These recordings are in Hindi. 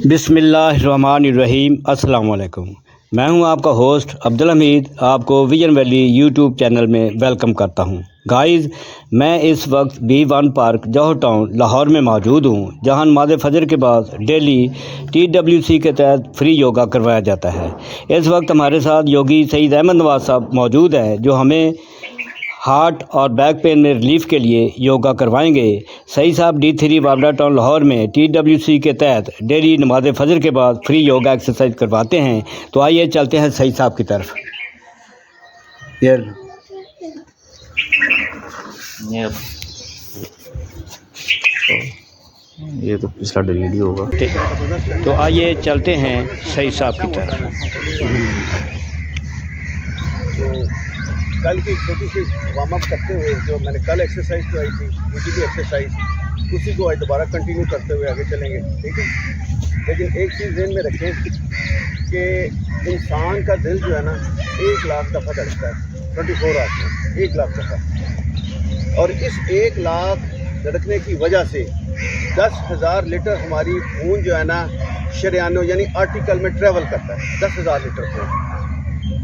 बिस्मिल्लाहिर्रहमानिर्रहीम। अस्सलाम वालेकुम। मैं हूं आपका होस्ट अब्दुल हमीद, आपको विजन वैली यूट्यूब चैनल में वेलकम करता हूं। गाइस, मैं इस वक्त B1 पार्क जौहर टाउन लाहौर में मौजूद हूं, जहां नमाज़ फजर के बाद डेली TWC के तहत फ्री योगा करवाया जाता है। इस वक्त हमारे साथ योगी सईद अहमद नवाज साहब मौजूद हैं, जो हमें हार्ट और बैक पेन में रिलीफ के लिए योगा करवाएंगे। सही साहब D3 बाबरा टाउन लाहौर में TWC के तहत डेली नमाज फजर के बाद फ्री योगा एक्सरसाइज करवाते हैं। तो आइए चलते हैं सही साहब की तरफ। ये तो पिछला डिलीट होगा। तो आइए चलते हैं सही साहब की तरफ। कल की छोटी सी वार्म अप करते हुए जो मैंने कल एक्सरसाइज कराई थी, उसी की एक्सरसाइज उसी को आज दोबारा कंटिन्यू करते हुए आगे चलेंगे, ठीक है। लेकिन एक चीज़ ध्यान में रखें कि इंसान का दिल जो है ना 1 लाख दफ़ा धड़कता है 24 आवर्स में, 1 लाख दफ़ा। और इस 1 लाख धड़कने की वजह से 10,000 लीटर हमारी खून जो है ना शरियानों यानी आर्टिकल में ट्रेवल करता है, 10,000 लीटर खून,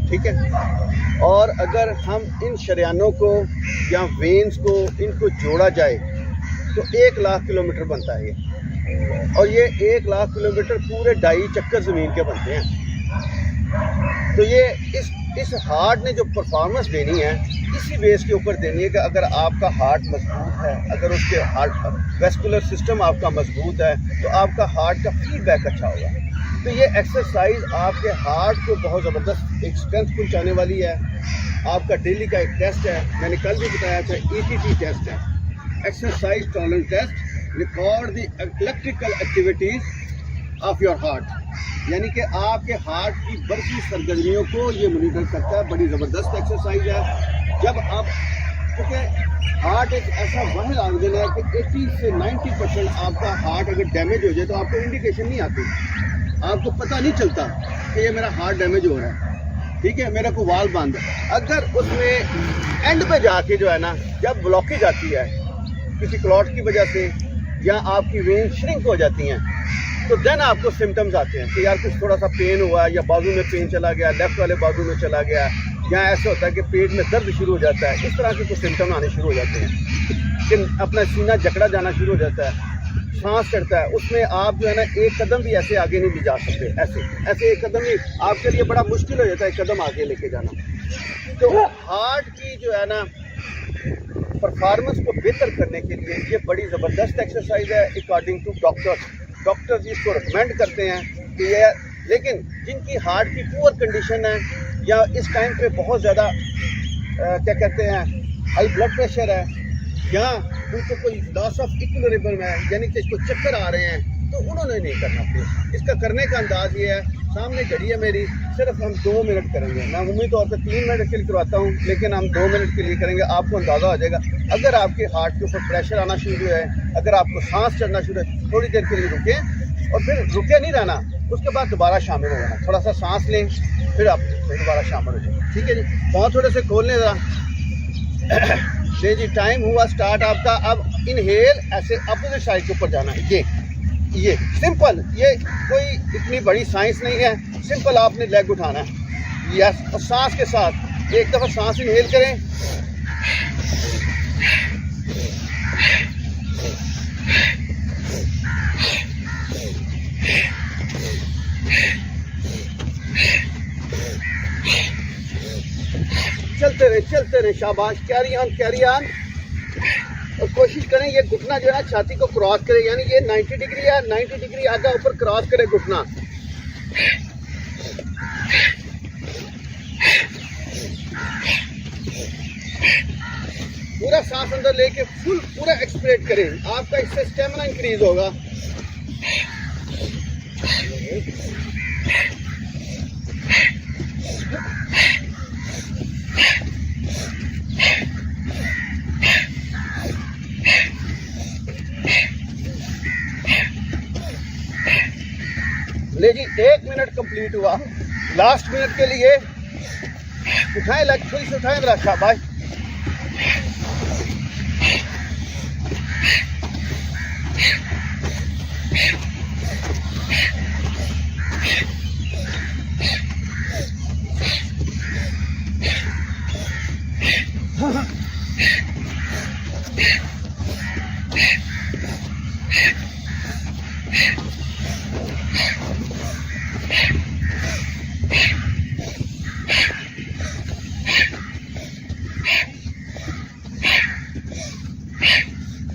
ठीक है। और अगर हम इन शरियानों को या वेन्स को इनको जोड़ा जाए तो 1 लाख किलोमीटर बनता है ये। और ये 1 लाख किलोमीटर पूरे 2.5 चक्कर ज़मीन के बनते हैं। तो ये इस हार्ट ने जो परफॉर्मेंस देनी है इसी बेस के ऊपर देनी है कि अगर आपका हार्ट मजबूत है, अगर उसके हार्ट वेस्कुलर सिस्टम आपका मजबूत है, तो आपका हार्ट का फीडबैक अच्छा होगा। तो ये एक्सरसाइज आपके हार्ट को बहुत ज़बरदस्त एक स्ट्रेंथ पहुंचाने वाली है। आपका डेली का एक टेस्ट है, मैंने कल भी बताया था, ETT टेस्ट है, exercise tolerance test, record the electrical activities of your heart, यानी कि आपके हार्ट की बढ़ती सरगर्मियों को ये मॉनिटर करता है। बड़ी ज़बरदस्त एक्सरसाइज है। जब आप, क्योंकि हार्ट एक ऐसा वाहिद ऑर्गन है कि 80 से 90% आपका हार्ट अगर डैमेज हो जाए तो आपको इंडिकेशन नहीं आती, आपको पता नहीं चलता कि ये मेरा हार्ट डैमेज हो रहा है, ठीक है, मेरा को वाल बंद है। अगर उसमें एंड पे जाके जो है ना, जब ब्लॉकेज आती है किसी क्लॉट की वजह से या आपकी वेन श्रिंक हो जाती हैं, तो देन आपको सिम्टम्स आते हैं कि यार कुछ थोड़ा सा पेन हुआ, या बाजू में पेन चला गया, लेफ्ट वाले बाजू में चला गया, या ऐसा होता है कि पेट में दर्द शुरू हो जाता है। इस तरह के कुछ सिम्टम आने शुरू हो जाते हैं कि अपना सीना जकड़ा जाना शुरू हो जाता है, सांस चढ़ता है। उसमें आप जो है ना एक कदम भी ऐसे आगे नहीं भी जा सकते, ऐसे एक कदम भी आपके लिए बड़ा मुश्किल हो जाता है एक कदम आगे लेके जाना। तो हार्ट की जो है ना परफॉर्मेंस को बेहतर करने के लिए ये बड़ी ज़बरदस्त एक्सरसाइज है अकॉर्डिंग टू डॉक्टर्स इसको रिकमेंड करते हैं कि ये, लेकिन जिनकी हार्ट की पुअर कंडीशन है या इस टाइम पे बहुत ज़्यादा क्या कहते हैं हाई ब्लड प्रेशर है, या उनको कोई लॉस ऑफ इक्विलिब्रियम है, यानी कि इसको चक्कर आ रहे हैं, तो उन्होंने नहीं करना चाहिए। इसका करने का अंदाज ये है, सामने घड़ी है मेरी, सिर्फ हम 2 मिनट करेंगे। मैं उम्मीद तौर पर 3 मिनट के लिए करवाता हूँ, लेकिन हम 2 मिनट के लिए करेंगे। आपको अंदाज़ा हो जाएगा अगर आपके हार्ट के ऊपर प्रेशर आना शुरू है, अगर आपको सांस चढ़ना शुरू है, थोड़ी देर के लिए रुकें और फिर रुके नहीं रहना, उसके बाद दोबारा शामिल हो जाना। थोड़ा सा सांस लें, फिर आप दोबारा शामिल हो जाए, ठीक है जी। पाँव थोड़े से खोलने ज़रा जी। टाइम हुआ स्टार्ट आपका। अब इनहेल ऐसे अपोजिट साइड के ऊपर जाना है। ये सिंपल, ये कोई इतनी बड़ी साइंस नहीं है, सिंपल आपने लेग उठाना है, यस। और सांस के साथ एक दफ़ा सांस इनहेल करें, चलते रहे, शाबाश, कैरी ऑन। और कोशिश करें ये घुटना जो है छाती को क्रॉस करे, यानी ये 90 डिग्री है, 90 डिग्री आगे ऊपर क्रॉस करे घुटना। पूरा सांस अंदर लेके फुल पूरा एक्सपिरेट करें, आपका इससे स्टेमिना इंक्रीज होगा। ले जी, 1 मिनट कंप्लीट हुआ। लास्ट मिनट के लिए उठाएं, लेग थोड़ी से उठाएं जरा, शाबाश।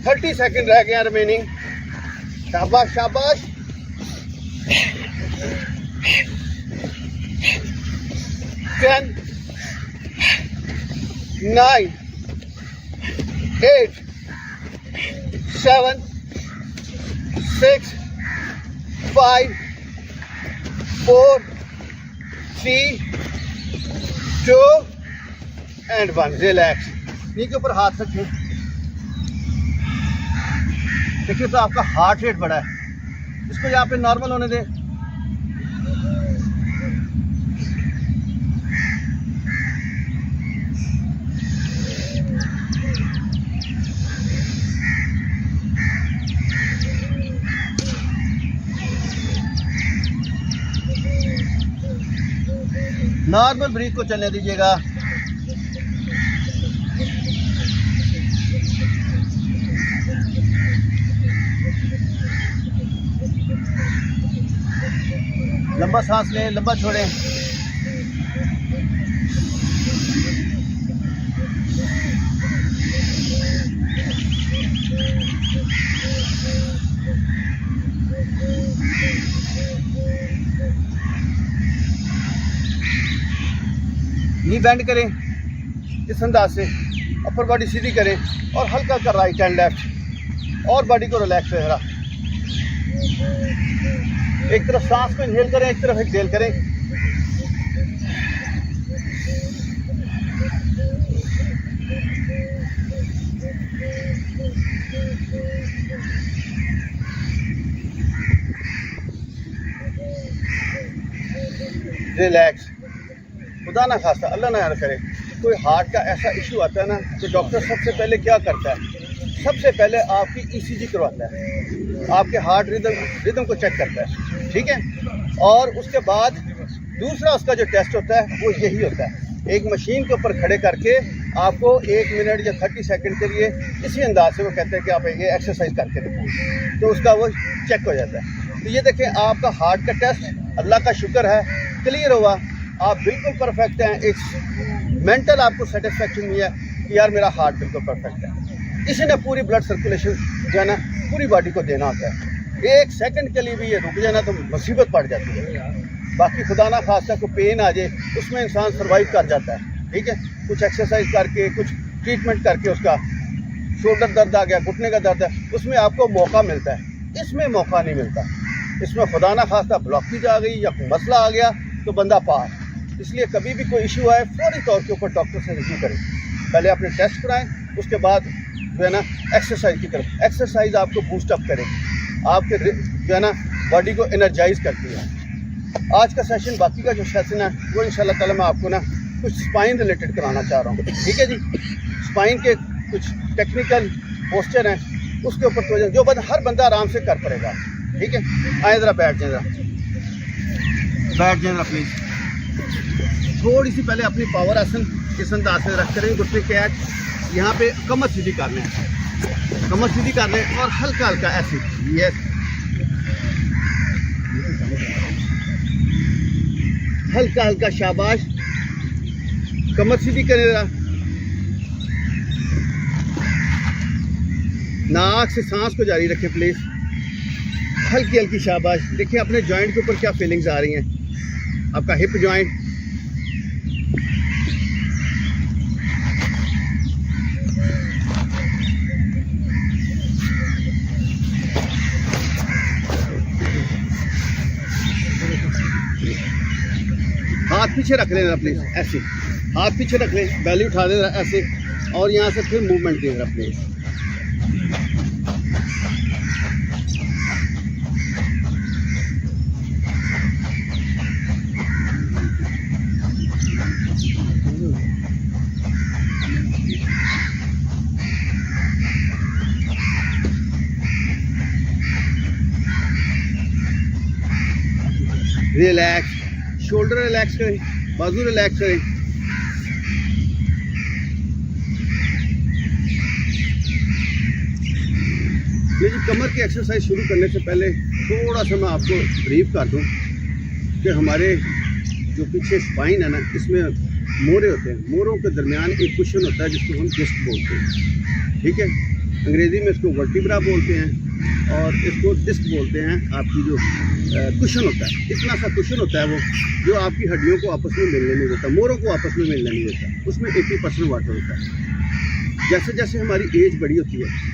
थर्टी सेकेंड रह गए हैं रिमेनिंग। शाबाश शाबाश। 10 9 8 7 6 5 4 3 2 एंड 1। रिलैक्स। नी के ऊपर हाथ रखें। देखिए तो आपका हार्ट रेट बढ़ा है, इसको यहाँ पे नॉर्मल होने दें। नॉर्मल ब्रीथ को चलने दीजिएगा। लंबा सांस लें, लंबा छोड़ें। नी बेंड करें इस अंदाज से, अपर बॉडी सीधी करें और हल्का हल्का राइट एंड लेफ्ट, और बॉडी को रिलैक्स रहा। एक तरफ सांस को इनहेल करें, एक तरफ एक्सहेल करें। रिलैक्स। खुदा ना खास्ता, अल्लाह ना करे, कोई हार्ट का ऐसा इशू आता है ना, तो डॉक्टर सबसे पहले क्या करता है? सबसे पहले आपकी ईसीजी करवाता है, आपके हार्ट रिदम को चेक करता है, ठीक है। और उसके बाद दूसरा उसका जो टेस्ट होता है वो यही होता है, एक मशीन के ऊपर खड़े करके आपको 1 मिनट या 30 सेकंड के लिए इसी अंदाज से वो कहते हैं कि आप ये एक्सरसाइज करके दिखाएं, तो उसका वो चेक हो जाता है। तो ये देखें, आपका हार्ट का टेस्ट अल्लाह का शुक्र है क्लियर हुआ, आप बिल्कुल परफेक्ट हैं। एक मेंटल आपको सेटिस्फेक्शन नहीं है कि यार मेरा हार्ट बिल्कुल परफेक्ट है। इसी ने पूरी ब्लड सर्कुलेशन जो है ना पूरी बॉडी को देना होता है। 1 सेकंड के लिए भी ये रुक जाए ना तो मुसीबत पड़ जाती है। बाकी खुदा ना खास्ता को पेन आ जाए, उसमें इंसान सर्वाइव कर जाता है, ठीक है। कुछ एक्सरसाइज करके, कुछ ट्रीटमेंट करके, उसका शोल्डर दर्द आ गया, घुटने का दर्द है, उसमें आपको मौका मिलता है। इसमें मौका नहीं मिलता, इसमें खुदा ना खास्ता ब्लॉकेज आ गई या कोई मसला आ गया तो बंदा पार। इसलिए कभी भी कोई इशू आए फौरी तौर के ऊपर डॉक्टर से रिव्यू करें, पहले अपने टेस्ट कराएं, उसके बाद जो है ना एक्सरसाइज की तरफ। एक्सरसाइज आपको बूस्ट अप करेगी, आपके जो है ना बॉडी को एनर्जाइज करती है। आज का सेशन, बाकी का जो सेशन है वो इंशाल्लाह ताला मैं आपको ना कुछ स्पाइन रिलेटेड कराना चाह रहा हूँ, ठीक है जी। स्पाइन के कुछ टेक्निकल पोस्चर हैं, उसके ऊपर तो जो हर बंदा आराम से कर पड़ेगा, ठीक है। आए ज़रा बैठ जाए, ज़रा प्लीज़। थोड़ी सी पहले अपनी पावर आसन इस अंदाज से रख करें, घुटने के आज यहाँ पे कमर सीधी कर लें, कमर सीधी कर लें और हल्का हल्का ऐसे, यस, हल्का हल्का, शाबाश। कमर सीधी करें जरा, नाक से सांस को जारी रखें प्लीज, हल्की हल्की, शाबाश। देखिए अपने जॉइंट के ऊपर क्या फीलिंग्स आ रही हैं, आपका हिप जॉइंट, हाथ पीछे रख लें प्लीज, ऐसे हाथ पीछे रख लें, बैली उठा दें ऐसे, और यहाँ से फिर मूवमेंट दें प्लीज। रिलैक्स, शोल्डर रिलैक्स करें, बाजू रिलैक्स करें। ये जी कमर की एक्सरसाइज शुरू करने से पहले थोड़ा सा मैं आपको ब्रीफ कर दूं कि हमारे जो पीछे स्पाइन है ना, इसमें मोरे होते हैं। मोरों के दरमियान एक कुशन होता है जिसको हम डिस्क बोलते हैं, ठीक है। अंग्रेज़ी में इसको वर्टिब्रा बोलते हैं और इसको डिस्क बोलते हैं। आपकी जो कुशन होता है, इतना सा कुशन होता है वो, जो आपकी हड्डियों को आपस में मिलने नहीं देता, मोरों को आपस में मिलने नहीं देता। उसमें 80% वाटर होता है। जैसे जैसे हमारी एज बड़ी होती है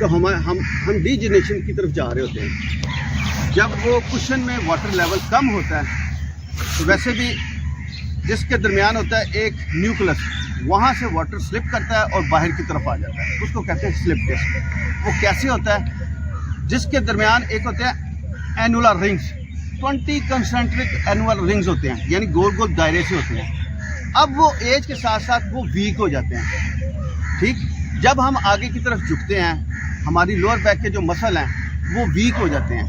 तो हम डीजनरेशन की तरफ जा रहे होते हैं। जब वो कुशन में वाटर लेवल कम होता है तो वैसे भी जिसके दरमियान होता है एक न्यूक्लियस, वहाँ से वाटर स्लिप करता है और बाहर की तरफ आ जाता है, उसको कहते हैं स्लिप डिस्क। वो कैसे होता है? जिसके दरमियान एक होते हैं annular rings, 20 concentric annual rings होते हैं, यानी गोल गोल दायरे से होते हैं। अब वो एज के साथ साथ वो वीक हो जाते हैं, ठीक। जब हम आगे की तरफ झुकते हैं, हमारी लोअर बैक के जो मसल हैं वो वीक हो जाते हैं,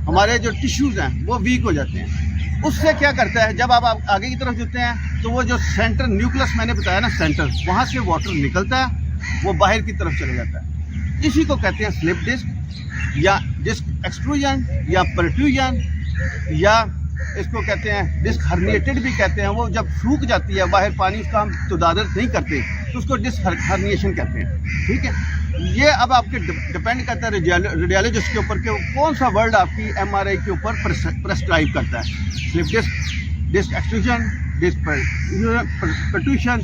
हमारे जो टिश्यूज़ हैं वो वीक हो जाते हैं। उससे क्या करता है, जब आप आगे की तरफ झुकते हैं तो वो जो सेंटर न्यूक्लियस मैंने बताया ना, सेंटर, वहाँ से वाटर निकलता है, वो बाहर की तरफ चले जाता है। इसी को कहते हैं स्लिप डिस्क या डिस्क एक्सट्रूजन या प्रोट्रूजन, या इसको कहते हैं डिस्क हर्निएटेड भी कहते हैं। वो जब सूख जाती है बाहर, पानी उसका हम तदादर नहीं करते तो उसको डिस्क हर्निएशन कहते हैं, ठीक है। ये अब आपके डिपेंड करता है रेडियोलॉजिस्ट के ऊपर कि कौन सा वर्ड आपकी एमआरआई के ऊपर प्रेस्क्राइब करता है। Slip disc, disc extrusion, disc protrusion,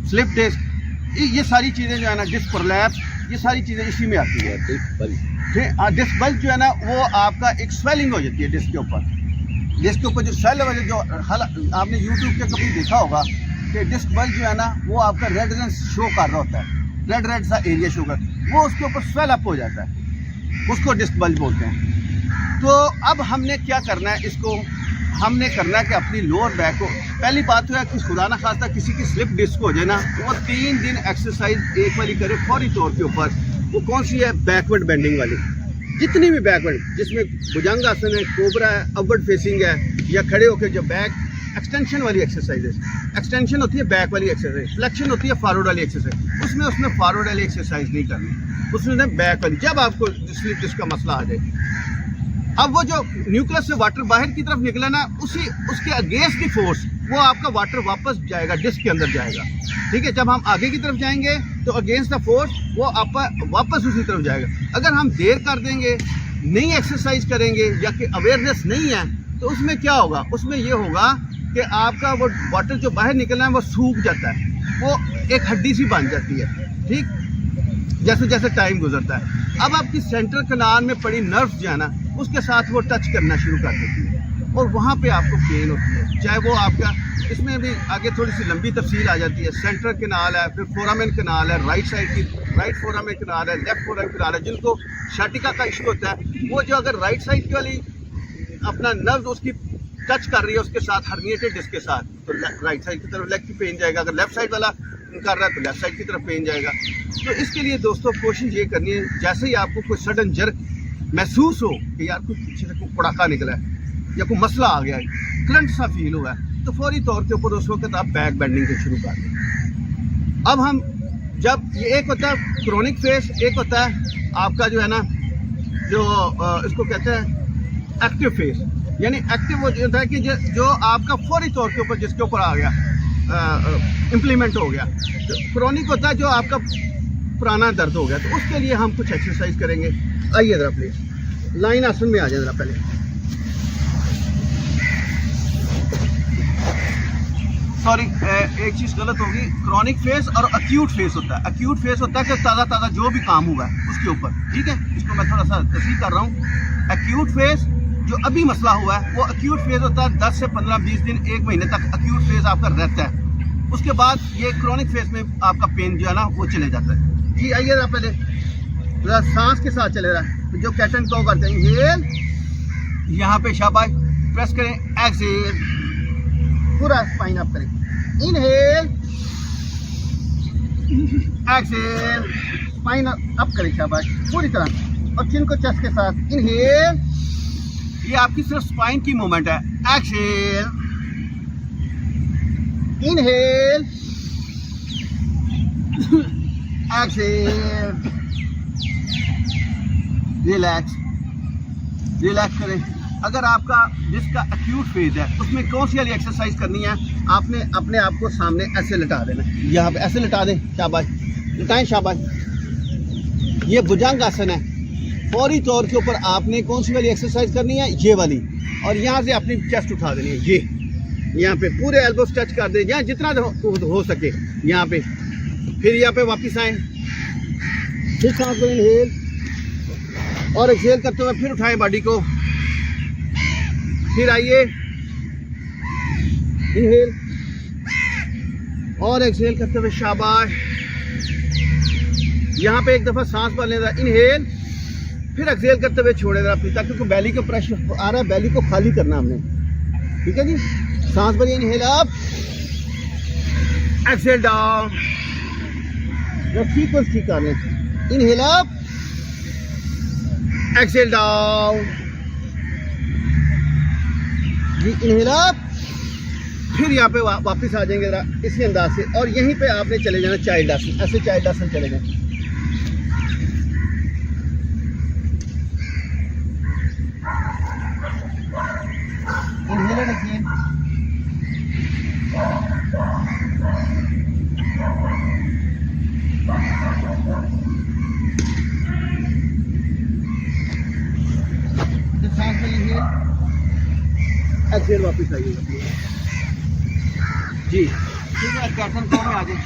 slip disc, ये सारी चीज़ें जो है ना, डिस्क प्रोलैप्स, ये सारी चीज़ें इसी में आती है। डिस्क बल्ज जो है ना, वो आपका एक स्वेलिंग हो जाती है डिस्क के ऊपर। डिस्क के ऊपर जो सेल है, जो आपने यूट्यूब पे कभी देखा होगा कि डिस्क बल्ज जो है ना, वो आपका रेड शो कर रहा होता है, रेड सा एरिया शो कर, वो उसके ऊपर स्वेल अप हो जाता है, उसको डिस्क बल्ज बोलते हैं। तो अब हमने क्या करना है, इसको हमने करना है कि अपनी लोअर बैक को, पहली बात तो है कि खुदा ना खास्ता किसी की स्लिप डिस्क हो जाए ना, वो 3 दिन एक्सरसाइज एक वाली करे फौरी तौर के ऊपर। वो कौन सी है? बैकवर्ड बेंडिंग वाली। जितनी भी बैकवर्ड, जिसमें भुजंग आसन है, कोबरा है, अपवर्ड फेसिंग है, या खड़े होकर जो बैक एक्सटेंशन वाली एक्सरसाइज है। एक्सटेंशन होती है बैक वाली एक्सरसाइज, फ्लेक्शन होती है फॉरवर्ड वाली एक्सरसाइज। उसमें फॉरवर्ड वाली एक्सरसाइज नहीं करनी, उसमें बैक वाली। जब आपको स्लिप डिस्क का मसला आ जाए, अब वो जो न्यूक्लियस से वाटर बाहर की तरफ निकला ना, उसके अगेंस्ट दी फोर्स वो आपका वाटर वापस जाएगा, डिस्क के अंदर जाएगा, ठीक है। जब हम आगे की तरफ जाएंगे तो अगेंस्ट द फोर्स वो आपका वापस उसी तरफ जाएगा। अगर हम देर कर देंगे, नहीं एक्सरसाइज करेंगे या कि अवेयरनेस नहीं है, तो उसमें क्या होगा? उसमें ये होगा कि आपका वो वाटर जो बाहर निकलना है वो सूख जाता है, वो एक हड्डी सी बन जाती है, ठीक। जैसे जैसे टाइम गुजरता है, अब आपकी सेंट्रल कनाल में पड़ी नर्व्स जो है ना, उसके साथ वो टच करना शुरू कर देती है और वहाँ पे आपको पेन होती है। चाहे वो आपका, इसमें भी आगे थोड़ी सी लंबी तफसील आ जाती है। सेंट्रल कनाल है, फिर फोरामेन कनाल है, राइट साइड की राइट फोरामेन कनाल है, लेफ्ट फोरामेन कनाल है। जिनको शाटिका का इशू होता है, वो जो अगर राइट साइड की वाली अपना नर्व उसकी टच कर रही है उसके साथ, हर्निएटेड डिस्क के साथ, तो राइट साइड की तरफ लेग की पेन जाएगा। अगर लेफ्ट साइड वाला कर रहा है तो लेफ्ट साइड की तरफ पेन जाएगा। तो इसके लिए दोस्तों कोशिश ये करनी है, जैसे ही आपको कोई सडन जर्क महसूस हो कि यार कुछ पीछे से कोई पड़ाका निकला है या कोई मसला आ गया है, करंट सा फील हुआ है, तो फौरी तौर के ऊपर उस वक्त आप बैक बेंडिंग से शुरू कर दें। अब हम जब ये एक होता है क्रोनिक फेस, एक होता है आपका जो है ना, जो इसको कहते हैं एक्टिव फेस। यानी एक्टिव वो होता है कि जो आपका फौरी तौर के ऊपर जिसके ऊपर आ गया, इम्प्लीमेंट हो गया। तो क्रोनिक होता है जो आपका पुराना दर्द हो गया, तो उसके लिए हम कुछ एक्सरसाइज करेंगे। आइए ज़रा प्लीज लाइन आसन में आ जाए ज़रा पहले। सॉरी, एक चीज़ गलत होगी। क्रोनिक फेस और अक्यूट फेस होता है। अक्यूट फेस होता है कि ताज़ा ताज़ा जो भी काम हुआ है उसके ऊपर, ठीक है। इसको मैं थोड़ा सा तस्वीर कर रहा हूँ। अक्यूट फेस जो अभी मसला हुआ है वो अक्यूट फेज होता है, 10 से 15-20 दिन, 1 महीने तक अक्यूट फेज आपका रहता है। उसके बाद ये क्रोनिक फेज में आपका पेन जो है ना वो चले जाता है। जी आइए ना, पहले जरा सांस के साथ चले रहा है, जो कैटन को करते हैं, इनहेल, यहाँ पे शाबाश, प्रेस करें, एक्सहेल, पूरा स्पाइन अप करें, इनहेल, एक्सहेल, स्पाइन अप करें, शाबाश, पूरी तरह, और चिन को चेस्ट के साथ, इनहेल, ये आपकी सिर्फ स्पाइन की मूवमेंट है, exhale, inhale, exhale, relax, relax करें। अगर आपका जिसका एक्यूट फेज है उसमें कौन सी वाली एक्सरसाइज करनी है, आपने अपने आप को सामने ऐसे लिटा देना, यहाँ पे ऐसे लिटा दें, शाबाश, लिटाएं, शाबाश। ये भुजंग आसन है। फौरी तौर के ऊपर आपने कौन सी वाली एक्सरसाइज करनी है, ये वाली, और यहाँ से अपनी चेस्ट उठा देनी है, ये यहाँ पे पूरे एल्बो टच कर दें, यहाँ जितना हो सके यहाँ पे। फिर यहाँ पे वापस आएँ, फिर सांस लें, इनहेल और एक्सहेल करते हुए फिर उठाएं बॉडी को। फिर आइए, इनहेल और एक्सहेल करते हुए, शाबाश। यहाँ पे एक दफ़ा सांस भर लेना, इनहेल, फिर एक्सहेल करते हुए छोड़े जरा अपनी, ताकि बैली को प्रेशर आ रहा है, बैली को खाली करना हमने, ठीक है जी। सांस भरिए, inhale up, exhale down, sequence ठीक कर लें, inhale up, exhale down, inhale up, फिर यहाँ पे वापस आ जाएंगे जरा इसी अंदाज से, और यहीं पे आपने चले जाना चाइल्ड आसन, ऐसे चाइल्ड आसन चले जाए। इनहेल रखिए, सांस में लीजिए, एक्सहेल वापस आइए जी, ठीक है। कैसन फॉर्म में आ जाए।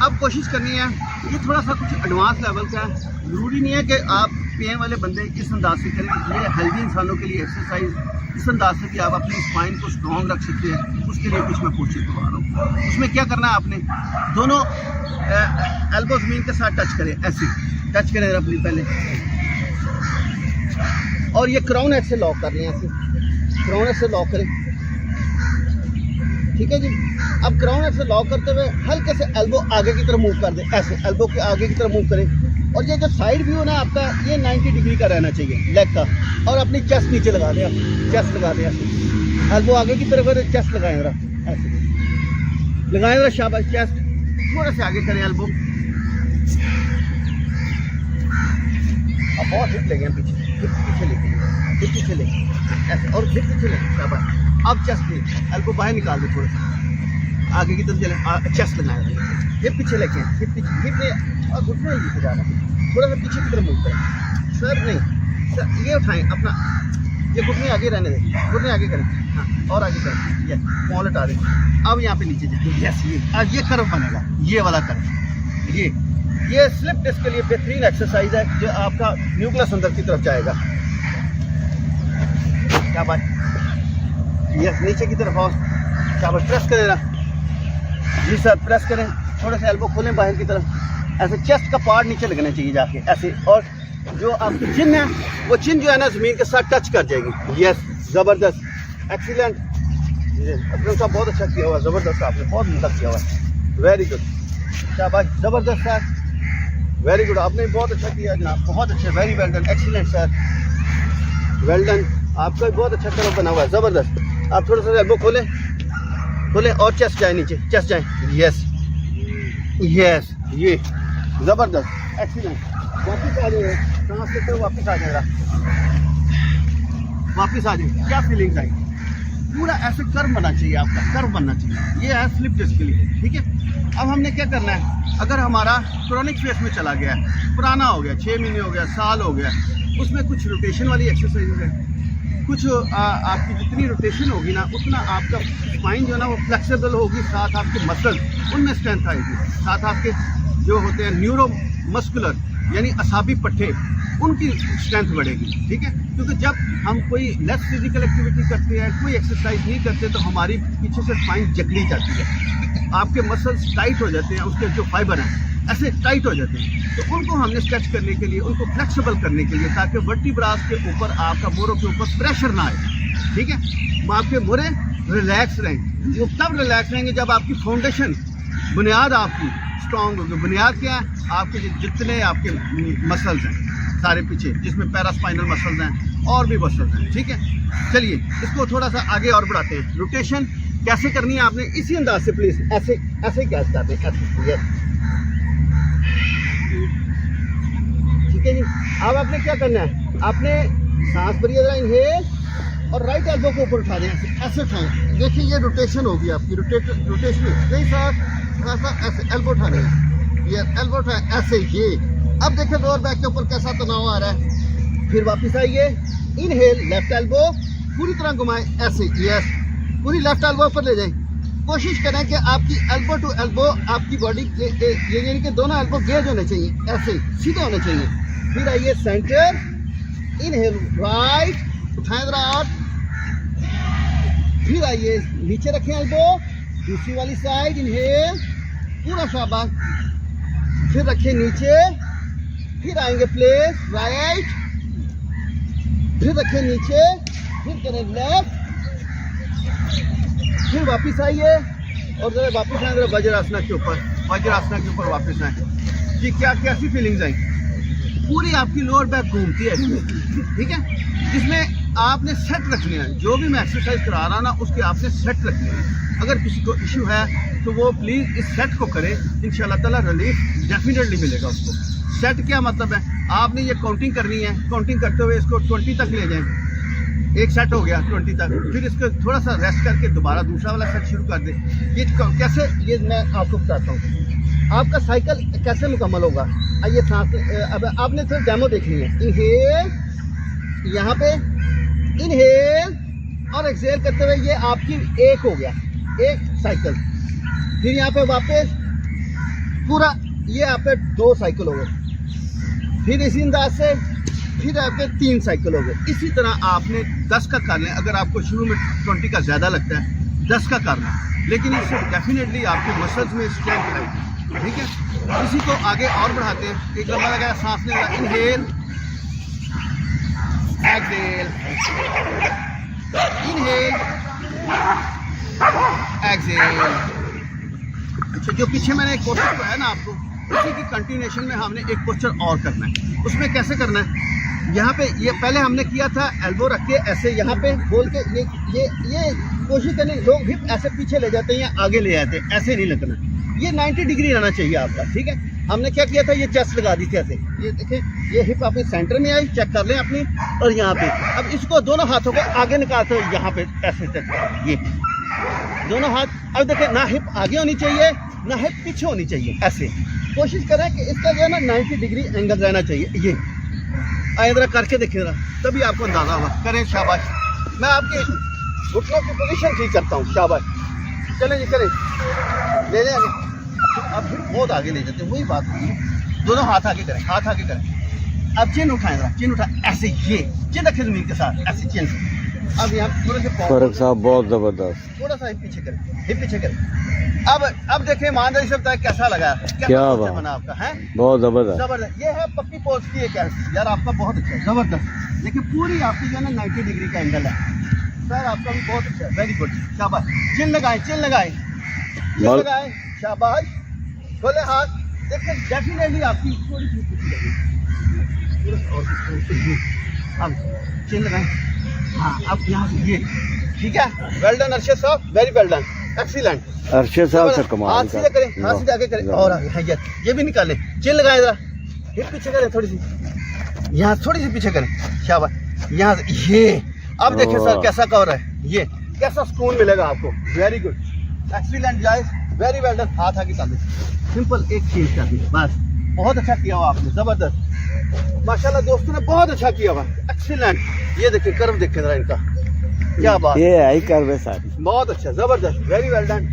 अब कोशिश करनी है, ये थोड़ा सा कुछ एडवांस लेवल का है, ज़रूरी नहीं है कि आप पीएम वाले बंदे इस अंदाज से करें। ये हेल्दी इंसानों के लिए एक्सरसाइज इस अंदाज से कि आप अपनी स्पाइन को स्ट्रॉन्ग रख सकते हैं, उसके लिए कुछ मैं कोशिश करवा रहा हूँ। उसमें क्या करना है, आपने दोनों एल्बो ज़मीन के साथ टच करें, ऐसे टच करें अपनी पहले, और ये क्राउन हेड से लॉक कर लें, ऐसे क्राउन हेड से लॉक करें, ठीक है जी। अब क्राउन हेड से लॉक करते हुए हल्के से एल्बो आगे की तरफ मूव कर दें, ऐसे एल्बो के आगे की तरफ मूव करें, और ये जो साइड व्यू ना आपका, ये 90 डिग्री का रहना चाहिए लेग का, और अपनी चेस्ट नीचे लगा दें, चेस्ट लगा दें ऐसे, एल्बो आगे की तरफ है, चेस्ट लगाएं जरा, ऐसे लगाएं जरा, शाबाश। चेस्ट थोड़ा से आगे करें, एल्बो अब बहुत हिप लेंगे पीछे, हिप पीछे लेके, हिप पीछे लेके ऐसे, और हिप पीछे लेके, शाबाश। अब चेस्ट में एल्बो बाहर निकाल दो, थोड़ा सा आगे की तरफ चले, चेस्ट लगाएं, हिप पीछे लेके, हिप पीछे, हिप में और घुटने नीचे जाना, थोड़ा सा पीछे की तरफ मूव करें, सर नहीं सर, ये उठाएं अपना, ये घुटने आगे रहने दें, घुटने आगे करें, हाँ, और आगे करें, ये पाँव लटा दें। अब यहाँ पे नीचे जाए, यस, ये अब ये कर्व बनेगा, ये वाला कर्व, ये स्लिप डिस्क के लिए बेहतरीन एक्सरसाइज है, जो आपका न्यूक्लियस अंदर की तरफ जाएगा। क्या बात, ये नीचे की तरफ और क्या बात, प्रेस करें ना जी सर, प्रेस करें, थोड़े से एल्बो खोलें बाहर की तरफ, ऐसे चेस्ट का पार्ट नीचे लगना चाहिए जाके, ऐसे, और जो आपकी चिन है वो चिन जो है ना ज़मीन के साथ टच कर जाएगी। यस, ज़बरदस्त, एक्सीलेंट, अपने साहब बहुत अच्छा किया हुआ, ज़बरदस्त, आपने बहुत मतलब किया हुआ, वेरी गुड, शाबाश, ज़बरदस्त सर, वेरी गुड, आपने बहुत अच्छा किया जनाब, बहुत अच्छा, very well done, excellent sir, well done, आपका बहुत अच्छा कर्व बना हुआ है, ज़बरदस्त। आप थोड़ा सा एल्बो खोलें, खोलें, और चेस्ट जाए नीचे, चेस्ट जाए, यस यस, ये ज़बरदस्त, एक्सीलेंट। वापस आ जाइए, सांस लेते हुए वापस आ जाएगा, वापस आ जाइए, क्या फीलिंग्स आई, पूरा ऐसे कर्व बनना चाहिए, आपका कर्व बनना चाहिए, ये है स्लिप डिस्क के लिए, ठीक है। अब हमने क्या करना है, अगर हमारा क्रॉनिक फेस में चला गया है, पुराना हो गया, 6 महीने हो गया, साल हो गया, उसमें कुछ रोटेशन वाली एक्सरसाइज है, कुछ आपकी जितनी रोटेशन होगी ना, उतना आपका स्पाइन जो है ना वो फ्लेक्सिबल होगी, साथ आपके मसल उनमें स्ट्रेंथ आएगी, साथ आपके जो होते हैं न्यूरो मस्कुलर यानी असाबी पट्टे, उनकी स्ट्रेंथ बढ़ेगी, ठीक है। क्योंकि जब हम कोई लेस फिजिकल एक्टिविटी करते हैं, कोई एक्सरसाइज नहीं करते, तो हमारी पीछे से स्पाइन जकड़ी जाती है, आपके मसल्स टाइट हो जाते हैं, उसके जो फाइबर हैं ऐसे टाइट हो जाते हैं, तो उनको हमने स्ट्रेच करने के लिए, उनको फ्लेक्सिबल करने के लिए, ताकि वर्टिब्रास के ऊपर, आपका मोरों के ऊपर प्रेशर ना आए, ठीक है। आपके मोरे रिलैक्स रहें, वो तब रिलैक्स रहेंगे जब आपकी फाउंडेशन, बुनियाद आपकी स्ट्रॉन्ग होगी। बुनियाद क्या है, आपके जितने आपके मसल्स हैं सारे पीछे, जिसमें पैरास्पाइनल मसल्स हैं और भी मसल्स हैं, ठीक है। चलिए इसको थोड़ा सा आगे और बढ़ाते हैं। रोटेशन कैसे करनी है आपने, इसी अंदाज से प्लीज, ऐसे ऐसे क्या करते हैं, ठीक है जी। अब आपने क्या करना है, आपने सांस भरिए जरा, इनहेल और राइट एल्बो को ऊपर उठा दें, ऐसे उठाएं। देखिए ये रोटेशन होगी आपकी, रोटेशन नहीं सर, ऐसे एल्बो उठा दें, ये एल्बो उठाएं ऐसे। ये अब देखिए लोअर बैक के ऊपर कैसा तनाव आ रहा है। फिर वापस आइए, इनहेल, लेफ्ट एल्बो पूरी तरह घुमाएं ऐसे, यस, पूरी लेफ्ट एल्बो ऊपर ले जाएं। कोशिश करें कि आपकी एल्बो टू एल्बो आपकी बॉडी ये यानी कि दोनों एल्बो गेज होने चाहिए, ऐसे सीधे होने चाहिए। फिर आइए सेंटर, इनहेल राइट, उठाएं जरा आप। फिर आइए नीचे रखें एल्बो, दूसरी वाली साइड, इनहेल पूरा शाबाश। फिर रखें नीचे, फिर आएंगे प्लेस राइट, फिर रखें नीचे, फिर करें लेफ्ट, फिर वापस आइए और जरा वापस आए, जरा वज्रासना के ऊपर, वज्रासना के ऊपर वापस आए। जी क्या कैसी फीलिंग्स आई? पूरी आपकी लोअर बैक घूमती है इसमें, ठीक है। इसमें आपने सेट रखने हैं, जो भी मैं एक्सरसाइज करा रहा ना उसके आपने सेट रखने हैं। अगर किसी को इशू है तो वो प्लीज़ इस सेट को करें, इंशाल्लाह ताला रिलीफ डेफिनेटली मिलेगा उसको। सेट क्या मतलब है? आपने ये काउंटिंग करनी है, काउंटिंग करते हुए इसको 20 तक ले जाएं। एक सेट हो गया 20 तक, फिर इसको थोड़ा सा रेस्ट करके दोबारा दूसरा वाला सेट शुरू कर दें। ये कैसे, ये मैं आपको बताता हूँ आपका साइकिल कैसे मुकम्मल होगा। आइए सांस, अब आपने सिर्फ डेमो देखनी है। इनहेल, यहाँ पे इनहेल और एक्सहेल करते हुए ये आपकी एक हो गया, एक साइकिल। फिर यहाँ पे वापस पूरा ये आप पे 2 साइकिल हो गए। फिर इसी अंदाज से फिर आपके 3 साइकिल हो गए। इसी तरह आपने 10 का कर लें। अगर आपको शुरू में 20 का ज़्यादा लगता है 10 का करना, लेकिन इससे डेफिनेटली आपके मसल्स में स्ट्रेंथ आएगी, ठीक है। इसी को आगे और बढ़ाते हैं। एक लंबा लगाया, सांस लेना, इनहेल, एक्सहेल, इनहेल, एक्सहेल। अच्छा, जो पीछे मैंने एक पोस्चर बताया ना आपको, उसी की कंटिन्यूएशन में हमने एक पोस्चर और करना है। उसमें कैसे करना है? यहाँ पे ये पहले हमने किया था एल्बो रख के ऐसे यहाँ पे बोल के ये कोशिश करनी, लोग हिप ऐसे पीछे ले जाते हैं या आगे ले जाते हैं, ऐसे नहीं लगना। ये 90 डिग्री रहना चाहिए आपका, ठीक है। हमने क्या किया था, ये चेस्ट लगा दी थी ऐसे, ये देखिए ये हिप अपने सेंटर में आई, चेक कर लें अपनी, और यहाँ पे अब इसको दोनों हाथों को आगे निकालते हुए यहाँ पे ऐसे चेक, ये दोनों हाथ। अब देखिए ना हिप आगे होनी चाहिए ना हिप पीछे होनी चाहिए, ऐसे कोशिश करें कि इसका जो है ना 90 डिग्री एंगल रहना चाहिए। ये आए जरा करके देखें जरा, तभी आपको अंदाजा होगा। करें, शाबाश। मैं आपके घुटनों की पोजीशन ठीक करता हूँ, शाबाश। चलें जी, करें, ले लें आगे। अब फिर बहुत आगे ले जाते हैं, वही बात होगी। दोनों हाथ आगे करें, हाथ आगे करें। अब चिन उठाएं जरा, चिन उठाएं ऐसे, ये चिन रखें जमीन के साथ, ऐसे चिन। अब यहाँ थोड़े से फारूक साहब बहुत जबरदस्त, थोड़ा सा हिप पीछे करें, हिप पीछे करें। अब देखें ईमानदारी से बताएं कैसा लगा, क्या बात बना आपका है? बहुत जबरदस्त, जबरदस्त। ये है पक्की पोज की एक यार, आपका बहुत अच्छा है, जबरदस्त। देखिए पूरी आपकी जो है ना 90 डिग्री का एंगल है सर, आपका भी बहुत अच्छा है, वेरी गुड, शाबाश। चिन लगाएं, चिन लगाएं, चिन लगाएं, शाबाश। खोले हाथ, देखिए डेफिनेटली आपकी थोड़ी सी खुशी लगेगी। अब चिन लगाएं, हाँ। अब यहाँ से ये, ठीक है, वेल डन अर्शद साहब, very well done, excellent. Arshad साहब से कमाल। हाथ सीधे करें, हाथ सीधे आगे करें, और आगे, हाँ ये भी निकालें। चिन लगाएं जरा, हिप पीछे करें थोड़ी सी, यहाँ थोड़ी सी पीछे करें, शाबाश। यहाँ से ये, अब देखें सर कैसा कवर है, ये कैसा सुकून मिलेगा आपको, very good, excellent guys, very well done. हाथ आगे कर दें, सिंपल एक चेंज कर दी, बस। बहुत अच्छा किया हुआ आपने, जबरदस्त, माशाल्लाह दोस्तों ने बहुत अच्छा किया हुआ, एक्सीलेंट। ये देखिए कर्व देखें जरा इनका, क्या बात, ये है ही कर्व सारी, बहुत अच्छा, जबरदस्त, वेरी वेल डन,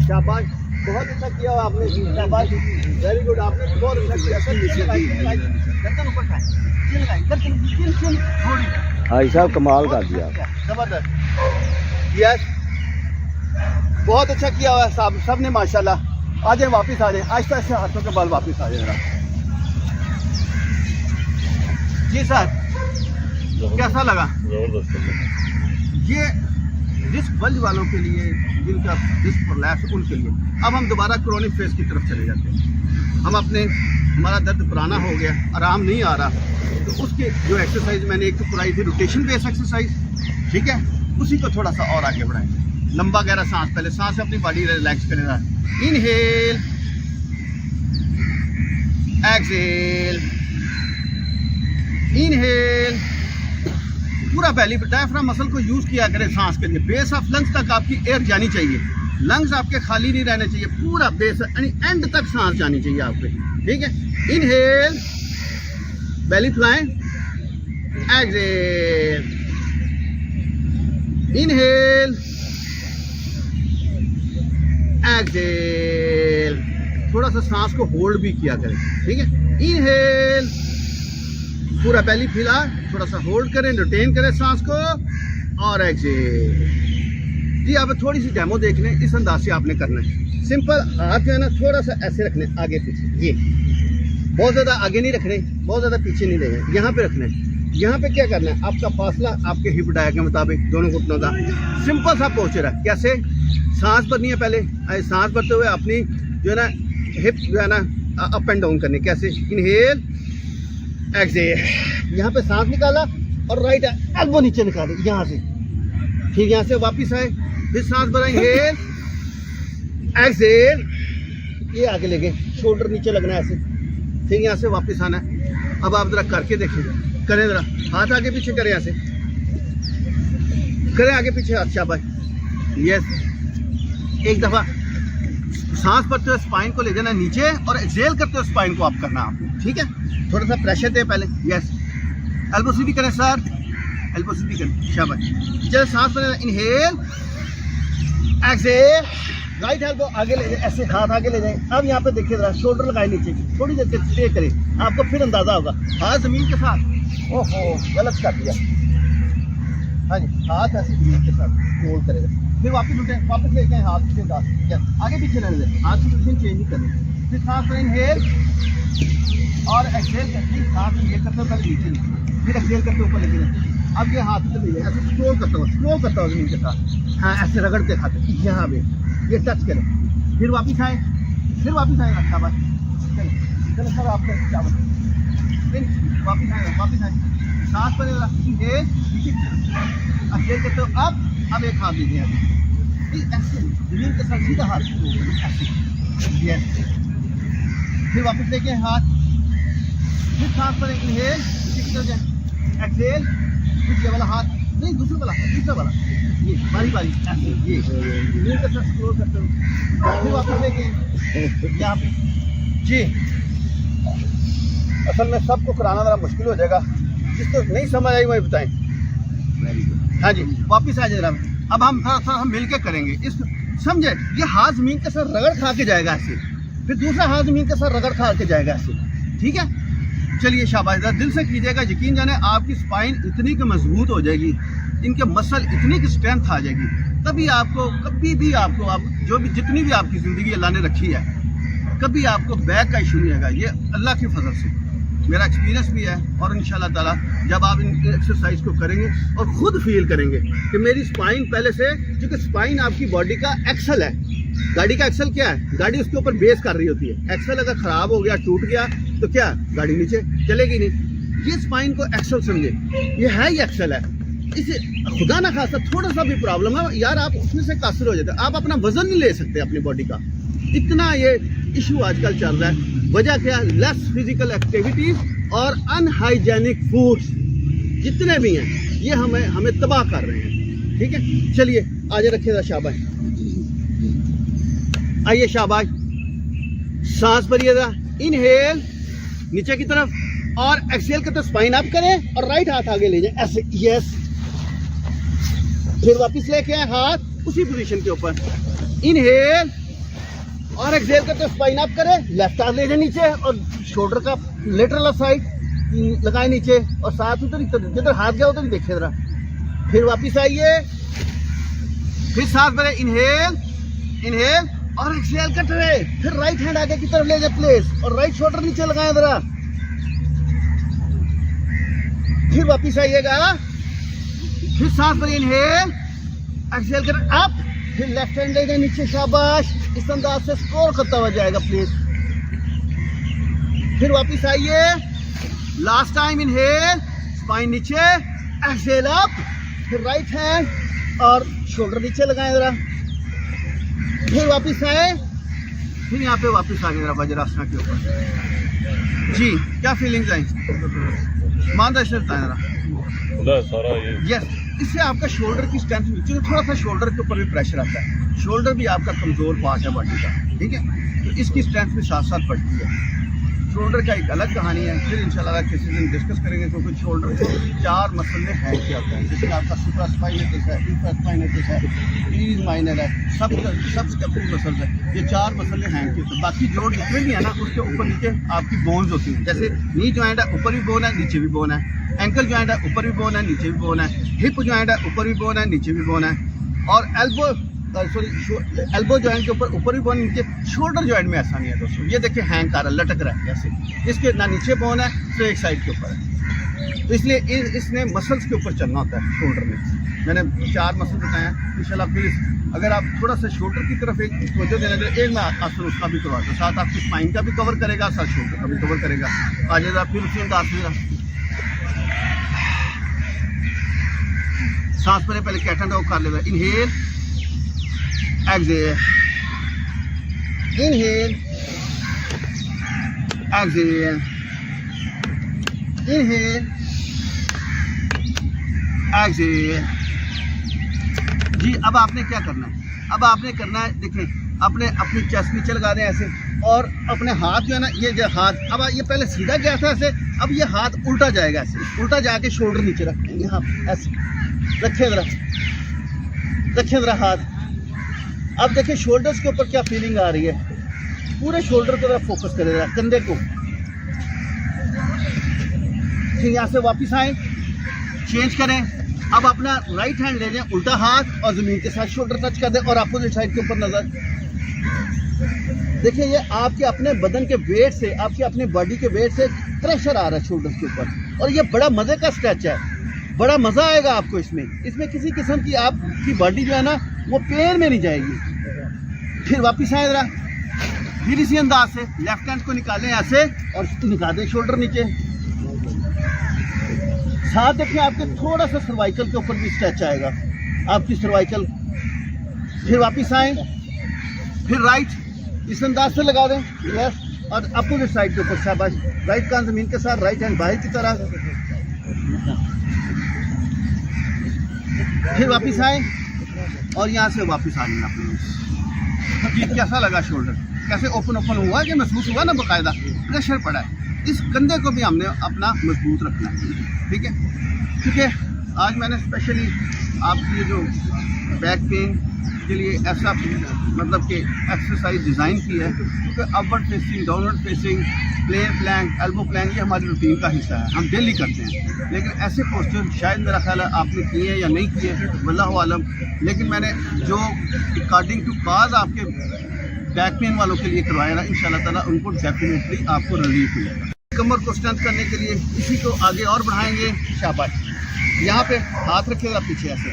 शाबाश। बहुत अच्छा किया हुआ आपने, शाबाश, वेरी गुड। आपने बहुत अच्छा किया सर। गर्दन ऊपर उठाएं, चिन लगाएं, गर्दन चिन चिन थोड़ी, भाई साहब कमाल कर दिया, जबरदस्त, यस, बहुत अच्छा किया हुआ साहब सब ने, माशाल्लाह। आ जाए, वापस आ जाए, आहिस्ता आहिस्ता हाथों के बल वापस आ जाए। जी सर, कैसा लगा? ये डिस्क बल्ज वालों के लिए, जिनका डिस्क प्रोलैप्स, उनके लिए। अब हम दोबारा क्रोनिक फेज की तरफ चले जाते हैं। हम हमारा दर्द पुराना हो गया, आराम नहीं आ रहा, तो उसके जो एक्सरसाइज मैंने एक तो कराई थी, रोटेशन बेस एक्सरसाइज, ठीक है, उसी को थोड़ा सा और आगे बढ़ाएंगे। लंबा गहरा सांस, पहले सांस से अपनी बॉडी रिलैक्स करेगा। इनहेल, एक्सहेल, इनहेल, पूरा बेली डायफ्राम मसल को यूज किया करें सांस के लिए। बेस ऑफ लंग्स तक आपकी एयर जानी चाहिए, लंग्स आपके खाली नहीं रहने चाहिए, पूरा बेस यानी एंड तक सांस जानी चाहिए आप पे, ठीक है। इनहेल, बेली फ्लाइंग, एक्सहेल, इनहेल, एक्सहेल। थोड़ा सा सांस को होल्ड भी किया करें, ठीक है। इनहेल, पूरा बेली फैला, थोड़ा सा होल्ड करें, रिटेन करें सांस को, और एक्सहेल। जी आप थोड़ी सी डेमो देख लें, इस अंदाज से आपने करना है। सिंपल हाथ जो है ना थोड़ा सा ऐसे रखने, आगे पीछे, ये बहुत ज़्यादा आगे नहीं रखने, बहुत ज़्यादा पीछे नहीं लेंगे, यहाँ पे रखना है। यहाँ पे क्या करना है, आपका फासला आपके हिप डाया के मुताबिक दोनों घुटनों का। सिंपल सा पोस्चर है, कैसे सांस भरनी है, पहले सांस भरते हुए अपनी जो है ना हिप जो है ना अप एंड डाउन करनी, कैसे इनहेल, एक्सहेल। यहाँ पे सांस निकाला और राइट एल्बो नीचे निकाले यहाँ से, ठीक, यहाँ से वापस आए, फिर सांस भरा, इनहेल, एक्सहेल, ये आगे ले गए, शोल्डर नीचे लगना है ऐसे, फिर यहाँ से वापस आना है। अब आप जरा करके देखें, करें जरा, हाथ आगे पीछे करें, ऐसे करें, आगे पीछे हाथ, शाबाश, यस। एक दफा सांस भरते हुए स्पाइन को ले जाना नीचे और एक्सहेल करते हुए स्पाइन को आप करना आपको, ठीक है। थोड़ा सा प्रेशर दे पहले, यस। एल्बो सीधी करें सर, एल्बो सीधी करें, शाबाश। जब सांस भरना, इनहेल, एक्सहेल, राइट एल्बो आगे ले जाए, ऐसे हाथ आगे ले जाए। अब यहाँ पे देखिए जरा, शोल्डर लगाए नीचे, थोड़ी देर तक स्टे करें, आपको फिर अंदाजा होगा। हाथ जमीन के साथ, ओहो गलत कर दिया, हाँ जी, हाथ ऐसे जमीन के साथ होल्ड करेगा, फिर वापस उठे, वापस लेके हाथ के साथ आगे पीछे रहने दें, हाथ की पोजीशन चेंज नहीं करनी। फिर सांस में इनहेल और एक्सहेल करके हाथ ये करते हो पहले नीचे, फिर एक्सहेल करते ऊपर लेके जाते। अब ये हाथ से ले ऐसे स्क्रॉल करता हूँ जमीन के साथ, हाँ ऐसे रगड़ते खाते, यहाँ पे ये टच करें, फिर वापस आए, अच्छा बात, चलो सर आपका क्या बात, फिर वापस आए, सांस पर इनहेल, एक्सहेल करते हो। अब एक हाथ दीजिए ऐसे जमीन के साथ सीधा हाथ ऐसे, यस। फिर वापस लेके हाथ, फिर सांस पर इनहेल, एक्सहेल, दूसरे वाला हाथ नहीं, दूसरा वाला ये बारी ऐसे, ये जमीन के साथ स्क्रॉल करते हो, फिर वापस लेके यहाँ पे। जी असल में सबको कराना ज़रा मुश्किल हो जाएगा, जिसको नहीं समझ आई वही बताएं। हाँ जी, वापिस आ जाए। अब हम थोड़ा मिल के करेंगे, इस समझे, ये हाथ जमीन के साथ रगड़ खा के जाएगा ऐसे, फिर दूसरा हाथ जमीन के साथ रगड़ खा के जाएगा ऐसे, ठीक है। चलिए शाबाश, दिल से कीजिएगा, यकीन जाने आपकी स्पाइन इतनी की मजबूत हो जाएगी, इनके मसल इतनी की स्ट्रेंथ आ जाएगी, तभी आपको कभी भी आपको आप जो भी जितनी भी आपकी ज़िंदगी अल्लाह ने रखी है, कभी आपको बैक का इशू नहीं आएगा। ये अल्लाह की फजल से मेरा एक्सपीरियंस भी है, और इंशाल्लाह ताला जब आप इन एक्सरसाइज को करेंगे और ख़ुद फील करेंगे कि मेरी स्पाइन पहले से, क्योंकि स्पाइन आपकी बॉडी का एक्सल है, गाड़ी का एक्सल क्या है, गाड़ी उसके ऊपर बेस कर रही होती है। एक्सल अगर ख़राब हो गया, टूट गया, तो क्या गाड़ी नीचे चलेगी नहीं। ये स्पाइन को एक्सल समझे, ये है ही एक्सल है। इसे खुदा ना खासा थोड़ा सा भी प्रॉब्लम है यार, आप उसमें से कासर हो जाते, आप अपना वजन नहीं ले सकते अपनी बॉडी का, इतना ये इशू आजकल चल रहा है। वजह क्या है, लेस फिजिकल एक्टिविटीज और अनहाइजेनिक फूड्स जितने भी हैं, ये हमें तबाह कर रहे हैं, ठीक है। चलिए आगे रखिएगा, शाबाश, आइए शाबाश, सांस भरिएगा, इनहेल नीचे की तरफ, और एक्सहेल करते स्पाइन अप करें और राइट हाथ आगे ले जाए ऐसे, यस। फिर वापस लेके आए हाथ उसी पोजीशन के ऊपर, इनहेल और एक्सहेल करते स्पाइन अप करें, लेफ्ट हाथ ले जाए नीचे और शोल्डर का लेटरल साइड लगाए नीचे, और साथ उधर जिधर हाथ गया उधर ही देखे जरा। फिर वापस आइए, फिर सांस भरे, इनहेल और एक्सहेल करते हुए, फिर राइट हैंड आगे की तरफ ले जाए प्लेस, और राइट शोल्डर नीचे लगाए जरा। फिर वापस आइएगा, फिर सांस भरे, इनहेल, एक्सहेल कर अप, फिर लेफ्ट हैंड ले जाए नीचे, शाबाश, इस अंदाज से स्कोर करता हुआ जाएगा प्लीज। फिर वापस आइए, लास्ट टाइम इनहेल, स्पाइन नीचे, एक्सहेल अप, फिर राइट हैंड और शोल्डर नीचे लगाएं जरा। फिर वापस आए, फिर यहाँ पे वापस आ गए जरा वज्रासन के ऊपर। जी क्या फीलिंग्स आई, ईमानदारी से बताएं जरा। सारा ये यस, इससे आपका शोल्डर की स्ट्रेंथ नीचे, थोड़ा सा शोल्डर के ऊपर भी प्रेशर आता है। शोल्डर भी आपका कमज़ोर पार्ट है बॉडी का, ठीक है, तो इसकी स्ट्रेंथ भी साथ साथ बढ़ती है। शोल्डर का एक अलग कहानी है, फिर इंशाल्लाह किसी दिन डिस्कस करेंगे, क्योंकि शोल्डर को 4 मसल में हैंग किया होता है, जैसे आपका सुप्रास्पाइनेटस है, इंफ्रास्पाइनेटस है, टीज माइनर है, सब स्कैपुलर मसल्स है, ये 4 मसल में हैंग किए होते हैं। बाकी जोड़ जितने भी है ना, उसके ऊपर नीचे आपकी बोन्स होती हैं, जैसे नी जॉइंट है, ऊपर भी बोन है, नीचे भी बोन है, एंकल जॉइंट है, ऊपर भी बोन है, नीचे भी बोन है, हिप जॉइंट है, ऊपर भी बोन है, नीचे भी बोन है, और एल्बो जॉइंट के ऊपर भी बोन, नीचे। शोल्डर जॉइंट में ऐसा नहीं है दोस्तों, ये देखिए हैंग कर रहा है, लटक रहा है ऐसे, इसके ना नीचे बोन है, तो एक साइड के ऊपर है, तो इसलिए इसने मसल्स के ऊपर चलना होता है शोल्डर में। मैंने 4 मसल बताया इंशाल्लाह। फिर अगर आप थोड़ा सा शोल्डर की तरफ एक तवज्जो देना चाहिए, एक मैं आसन उसका भी करवा दूँ, साथ आपकी स्पाइन का भी कवर करेगा, साथ शोल्डर का भी कवर करेगा। आज आप फिर उसी अंदाज से सांस पहले कैट एंड डॉग कर लेगा। Inhale, exhale, inhale, exhale, inhale, exhale। जी, अब आपने क्या करना है? अब आपने करना है, देखें, अपनी चेस्ट नीचे लगा दें ऐसे, और अपने हाथ जो है ना, ये जो हाथ, अब ये पहले सीधा गया था ऐसे, अब ये हाथ उल्टा जाएगा ऐसे, उल्टा जाके शोल्डर नीचे रखेंगे, हाँ ऐसे रखें जरा हाथ। अब देखिए शोल्डर्स के ऊपर क्या फीलिंग आ रही है, पूरे शोल्डर को फोकस करेगा, कंधे को। फिर यहाँ से वापस आए, चेंज करें, अब अपना राइट हैंड ले जाएं, उल्टा हाथ, और जमीन के साथ शोल्डर टच कर दें, और अपोजिट साइड के ऊपर नजर। देखिए ये आपके अपने बदन के वेट से, आपके अपने बॉडी के वेट से प्रेशर आ रहा है शोल्डर के ऊपर, और ये बड़ा मजे का स्ट्रेच है, बड़ा मजा आएगा आपको इसमें किसी किस्म की आपकी बॉडी जो है ना वो पेन में नहीं जाएगी। फिर वापस आए जरा, फिर इसी अंदाज से लेफ्ट हैंड को निकालें ऐसे, और निकाल दें शोल्डर नीचे। साथ देखिए आपके थोड़ा सा सर्वाइकल के ऊपर भी स्ट्रेच आएगा, आपकी सर्वाइकल। फिर वापस आए, फिर राइट इस अंदाज से लगा दें, लेफ्ट, और अपोजिट साइड के ऊपर शाबाश, राइट कान जमीन के साथ, राइट हैंड बाहर की तरह। फिर वापस आए, और यहाँ से वापस आ लेना अपने। ये कैसा लगा शोल्डर, कैसे ओपन हुआ, कि महसूस हुआ ना, बाकायदा प्रेशर पड़ा है। इस कंधे को भी हमने अपना मजबूत रखना है, ठीक है। आज मैंने स्पेशली आपकी जो बैक पेन के लिए ऐसा मतलब कि एक्सरसाइज डिज़ाइन की है, क्योंकि upward facing, downward facing, plain plank, elbow plank, ये हमारी रूटीन का हिस्सा है, हम डेली करते हैं। लेकिन ऐसे पोस्टर शायद मेरा ख्याल है आपने किए हैं या नहीं किए, वल्लाहु आलम, लेकिन मैंने जो अकॉर्डिंग टू काज आपके बैक पेन वालों के लिए करवाया ना, इंशाल्लाह ताला उनको डेफिनेटली आपको रिलीफ मिलेगा। कमर को स्ट्रेंथ करने के लिए इसी को आगे और बढ़ाएंगे, शाबाश। यहाँ पे हाथ रखिएगा पीछे ऐसे,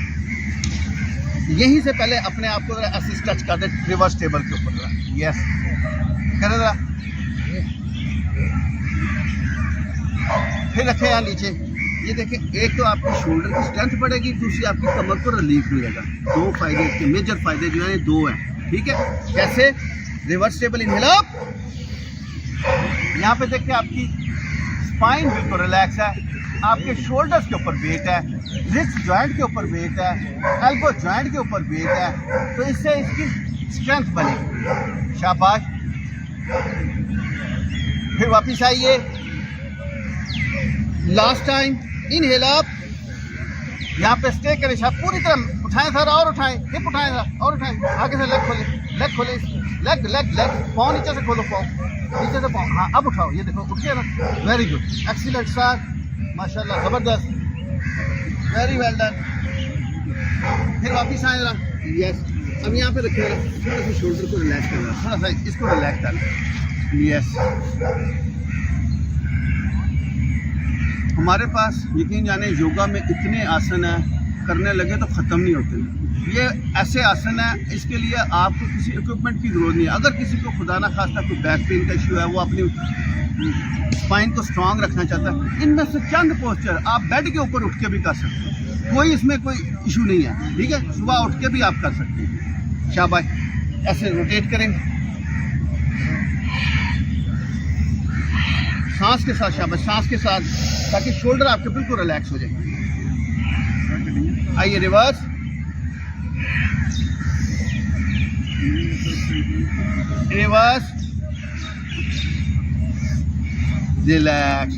यहीं से पहले अपने आप को ऐसे टच कर दे रिवर्स टेबल के ऊपर, यस करें जरा। फिर रखें यहाँ नीचे, ये देखें, एक तो आपकी शोल्डर की स्ट्रेंथ बढ़ेगी, दूसरी आपकी कमर को रिलीफ मिलेगा। 2 फायदे इसके, मेजर फायदे जो है 2 हैं, ठीक है। कैसे? रिवर्स टेबल इनहेल अप, यहाँ पे देखिए आपकी स्पाइन बिल्कुल रिलैक्स है, आपके शोल्डर्स के ऊपर वेट है, रिस्ट जॉइंट के ऊपर वेट है, एल्बो जॉइंट के ऊपर वेट है, तो इससे इसकी स्ट्रेंथ बनेगी, शाबाश। फिर वापस आइए, लास्ट टाइम इनहेल अप, यहाँ पे स्टे करें, पूरी तरह उठाएं सर, और उठाएं, हिप उठाएं सर, और उठाएं, आगे से लेग खोले, लेग पाँव नीचे से खोलो, पाँव नीचे से पाँव, हाँ अब उठाओ, ये देखो उठ गया ना, वेरी गुड, एक्सीलेंट सर, माशाल्लाह, ज़बरदस्त, वेरी वेल डन। फिर वापस आए जरा, यस। अब यहाँ पे रखिएगा, थोड़ा सा शोल्डर को रिलैक्स करना, थोड़ा सा इसको रिलैक्स करना, यस। हमारे पास यकीन जाने योगा में इतने आसन हैं, करने लगे तो ख़त्म नहीं होते। ये ऐसे आसन है, इसके लिए आपको किसी इक्विपमेंट की ज़रूरत नहीं है। अगर किसी को खुदा ना खास्ता कोई बैक पेन का इशू है, वो अपनी स्पाइन को स्ट्रांग रखना चाहता है, इनमें से चंद पोस्चर आप बेड के ऊपर उठ के भी कर सकते हैं, कोई इसमें कोई इशू नहीं है, ठीक है। सुबह उठ के भी आप कर सकते हैं, शाबाश। ऐसे रोटेट करें, सांस के साथ, शाबाश, सांस के साथ, ताकि शोल्डर आपके बिल्कुल रिलैक्स हो जाए। आइए रिवर्स, रिवर्स, रिलैक्स,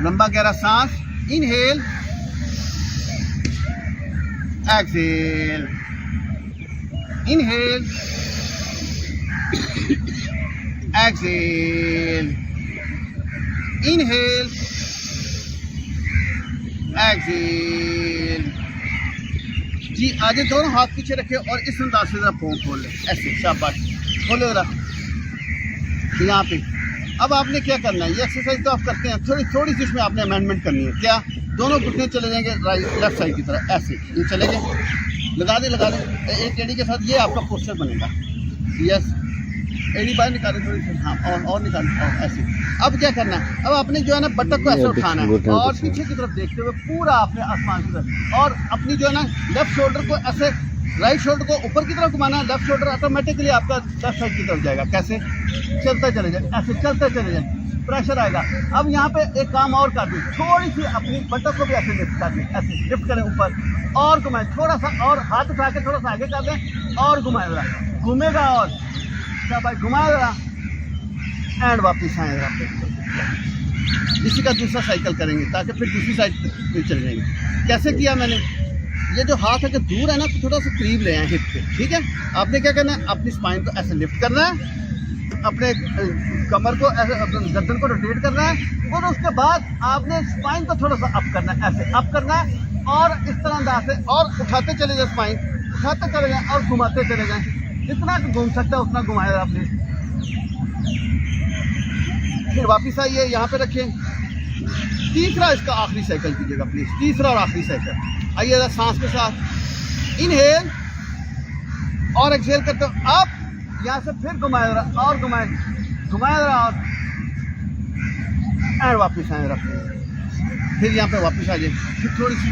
लंबा गहरा सांस, inhale, exhale, inhale, exhale, inhale, exhale. जी आगे दोनों हाथ पीछे रखे और इस अंदाज से जरा पाँव खोल लें, ऐसे, शाबाश, खोलो जरा यहाँ पे। अब आपने क्या करना है, ये एक्सरसाइज तो आप करते हैं, थोड़ी सी इसमें आपने अमेंडमेंट करनी है। क्या, दोनों घुटने चले जाएंगे लेफ्ट साइड की तरफ, ऐसे ये चले गए, लगा दे एक एड़ी के साथ, ये आपका पोस्चर बनेगा। यस, एड़ी बाहर निकाले थोड़ी सी, हाँ, और निकाले, और ऐसे। अब क्या करना है, अब आपने जो है ना बटक को ऐसे उठाना है और पीछे की तरफ देखते हुए पूरा आपने आसमान की तरफ, और अपनी जो है ना लेफ्ट शोल्डर को ऐसे, राइट शोल्डर को ऊपर की तरफ घुमाना है, लेफ्ट शोल्डर ऑटोमेटिकली आपका लेफ्ट साइड की तरफ जाएगा। कैसे, चलते चले जाए, ऐसे चलते चले जाए, प्रेशर आएगा। अब यहाँ पे एक काम और कर दें, थोड़ी सी अपनी बटक को भी ऐसे लिफ्ट कर दें, ऐसे लिफ्ट करें ऊपर और घुमाएं थोड़ा सा, और हाथ उठा के थोड़ा सा आगे कर दें और घुमाएं जरा, घूमेगा और भाई घुमाएं जरा, एंड वापस आए जरा। इसी का दूसरा साइकिल करेंगे ताकि फिर दूसरी साइड पे चले जाएंगे। कैसे किया मैंने, ये जो हाथ अगर दूर है ना तो थोड़ा सा करीब ले आए हिप पे, ठीक है। आपने क्या करना है, अपनी स्पाइन को ऐसे लिफ्ट करना है, अपने कमर को ऐसे, गर्दन को रोटेट करना है, और उसके बाद आपने स्पाइन को थोड़ा सा अप करना है, ऐसे अप करना है, और इस तरह अंदाज से, और उठाते चले जाए स्पाइन, उठाते चले जाएं और घुमाते चले जाएं, जितना घूम सकता है उतना घुमाया आपने। फिर वापस आइए, यहाँ पे रखें, तीसरा इसका आखिरी साइकिल कीजिएगा प्लीज, तीसरा और आखिरी साइकिल। आइए जरा सांस के साथ, इनहेल और एक्सहेल करते हो, अब यहाँ से फिर घुमाया जरा और घुमाए जरा, और एंड वापस आए जरा, फिर यहाँ पे वापस आ जाए। फिर थोड़ी सी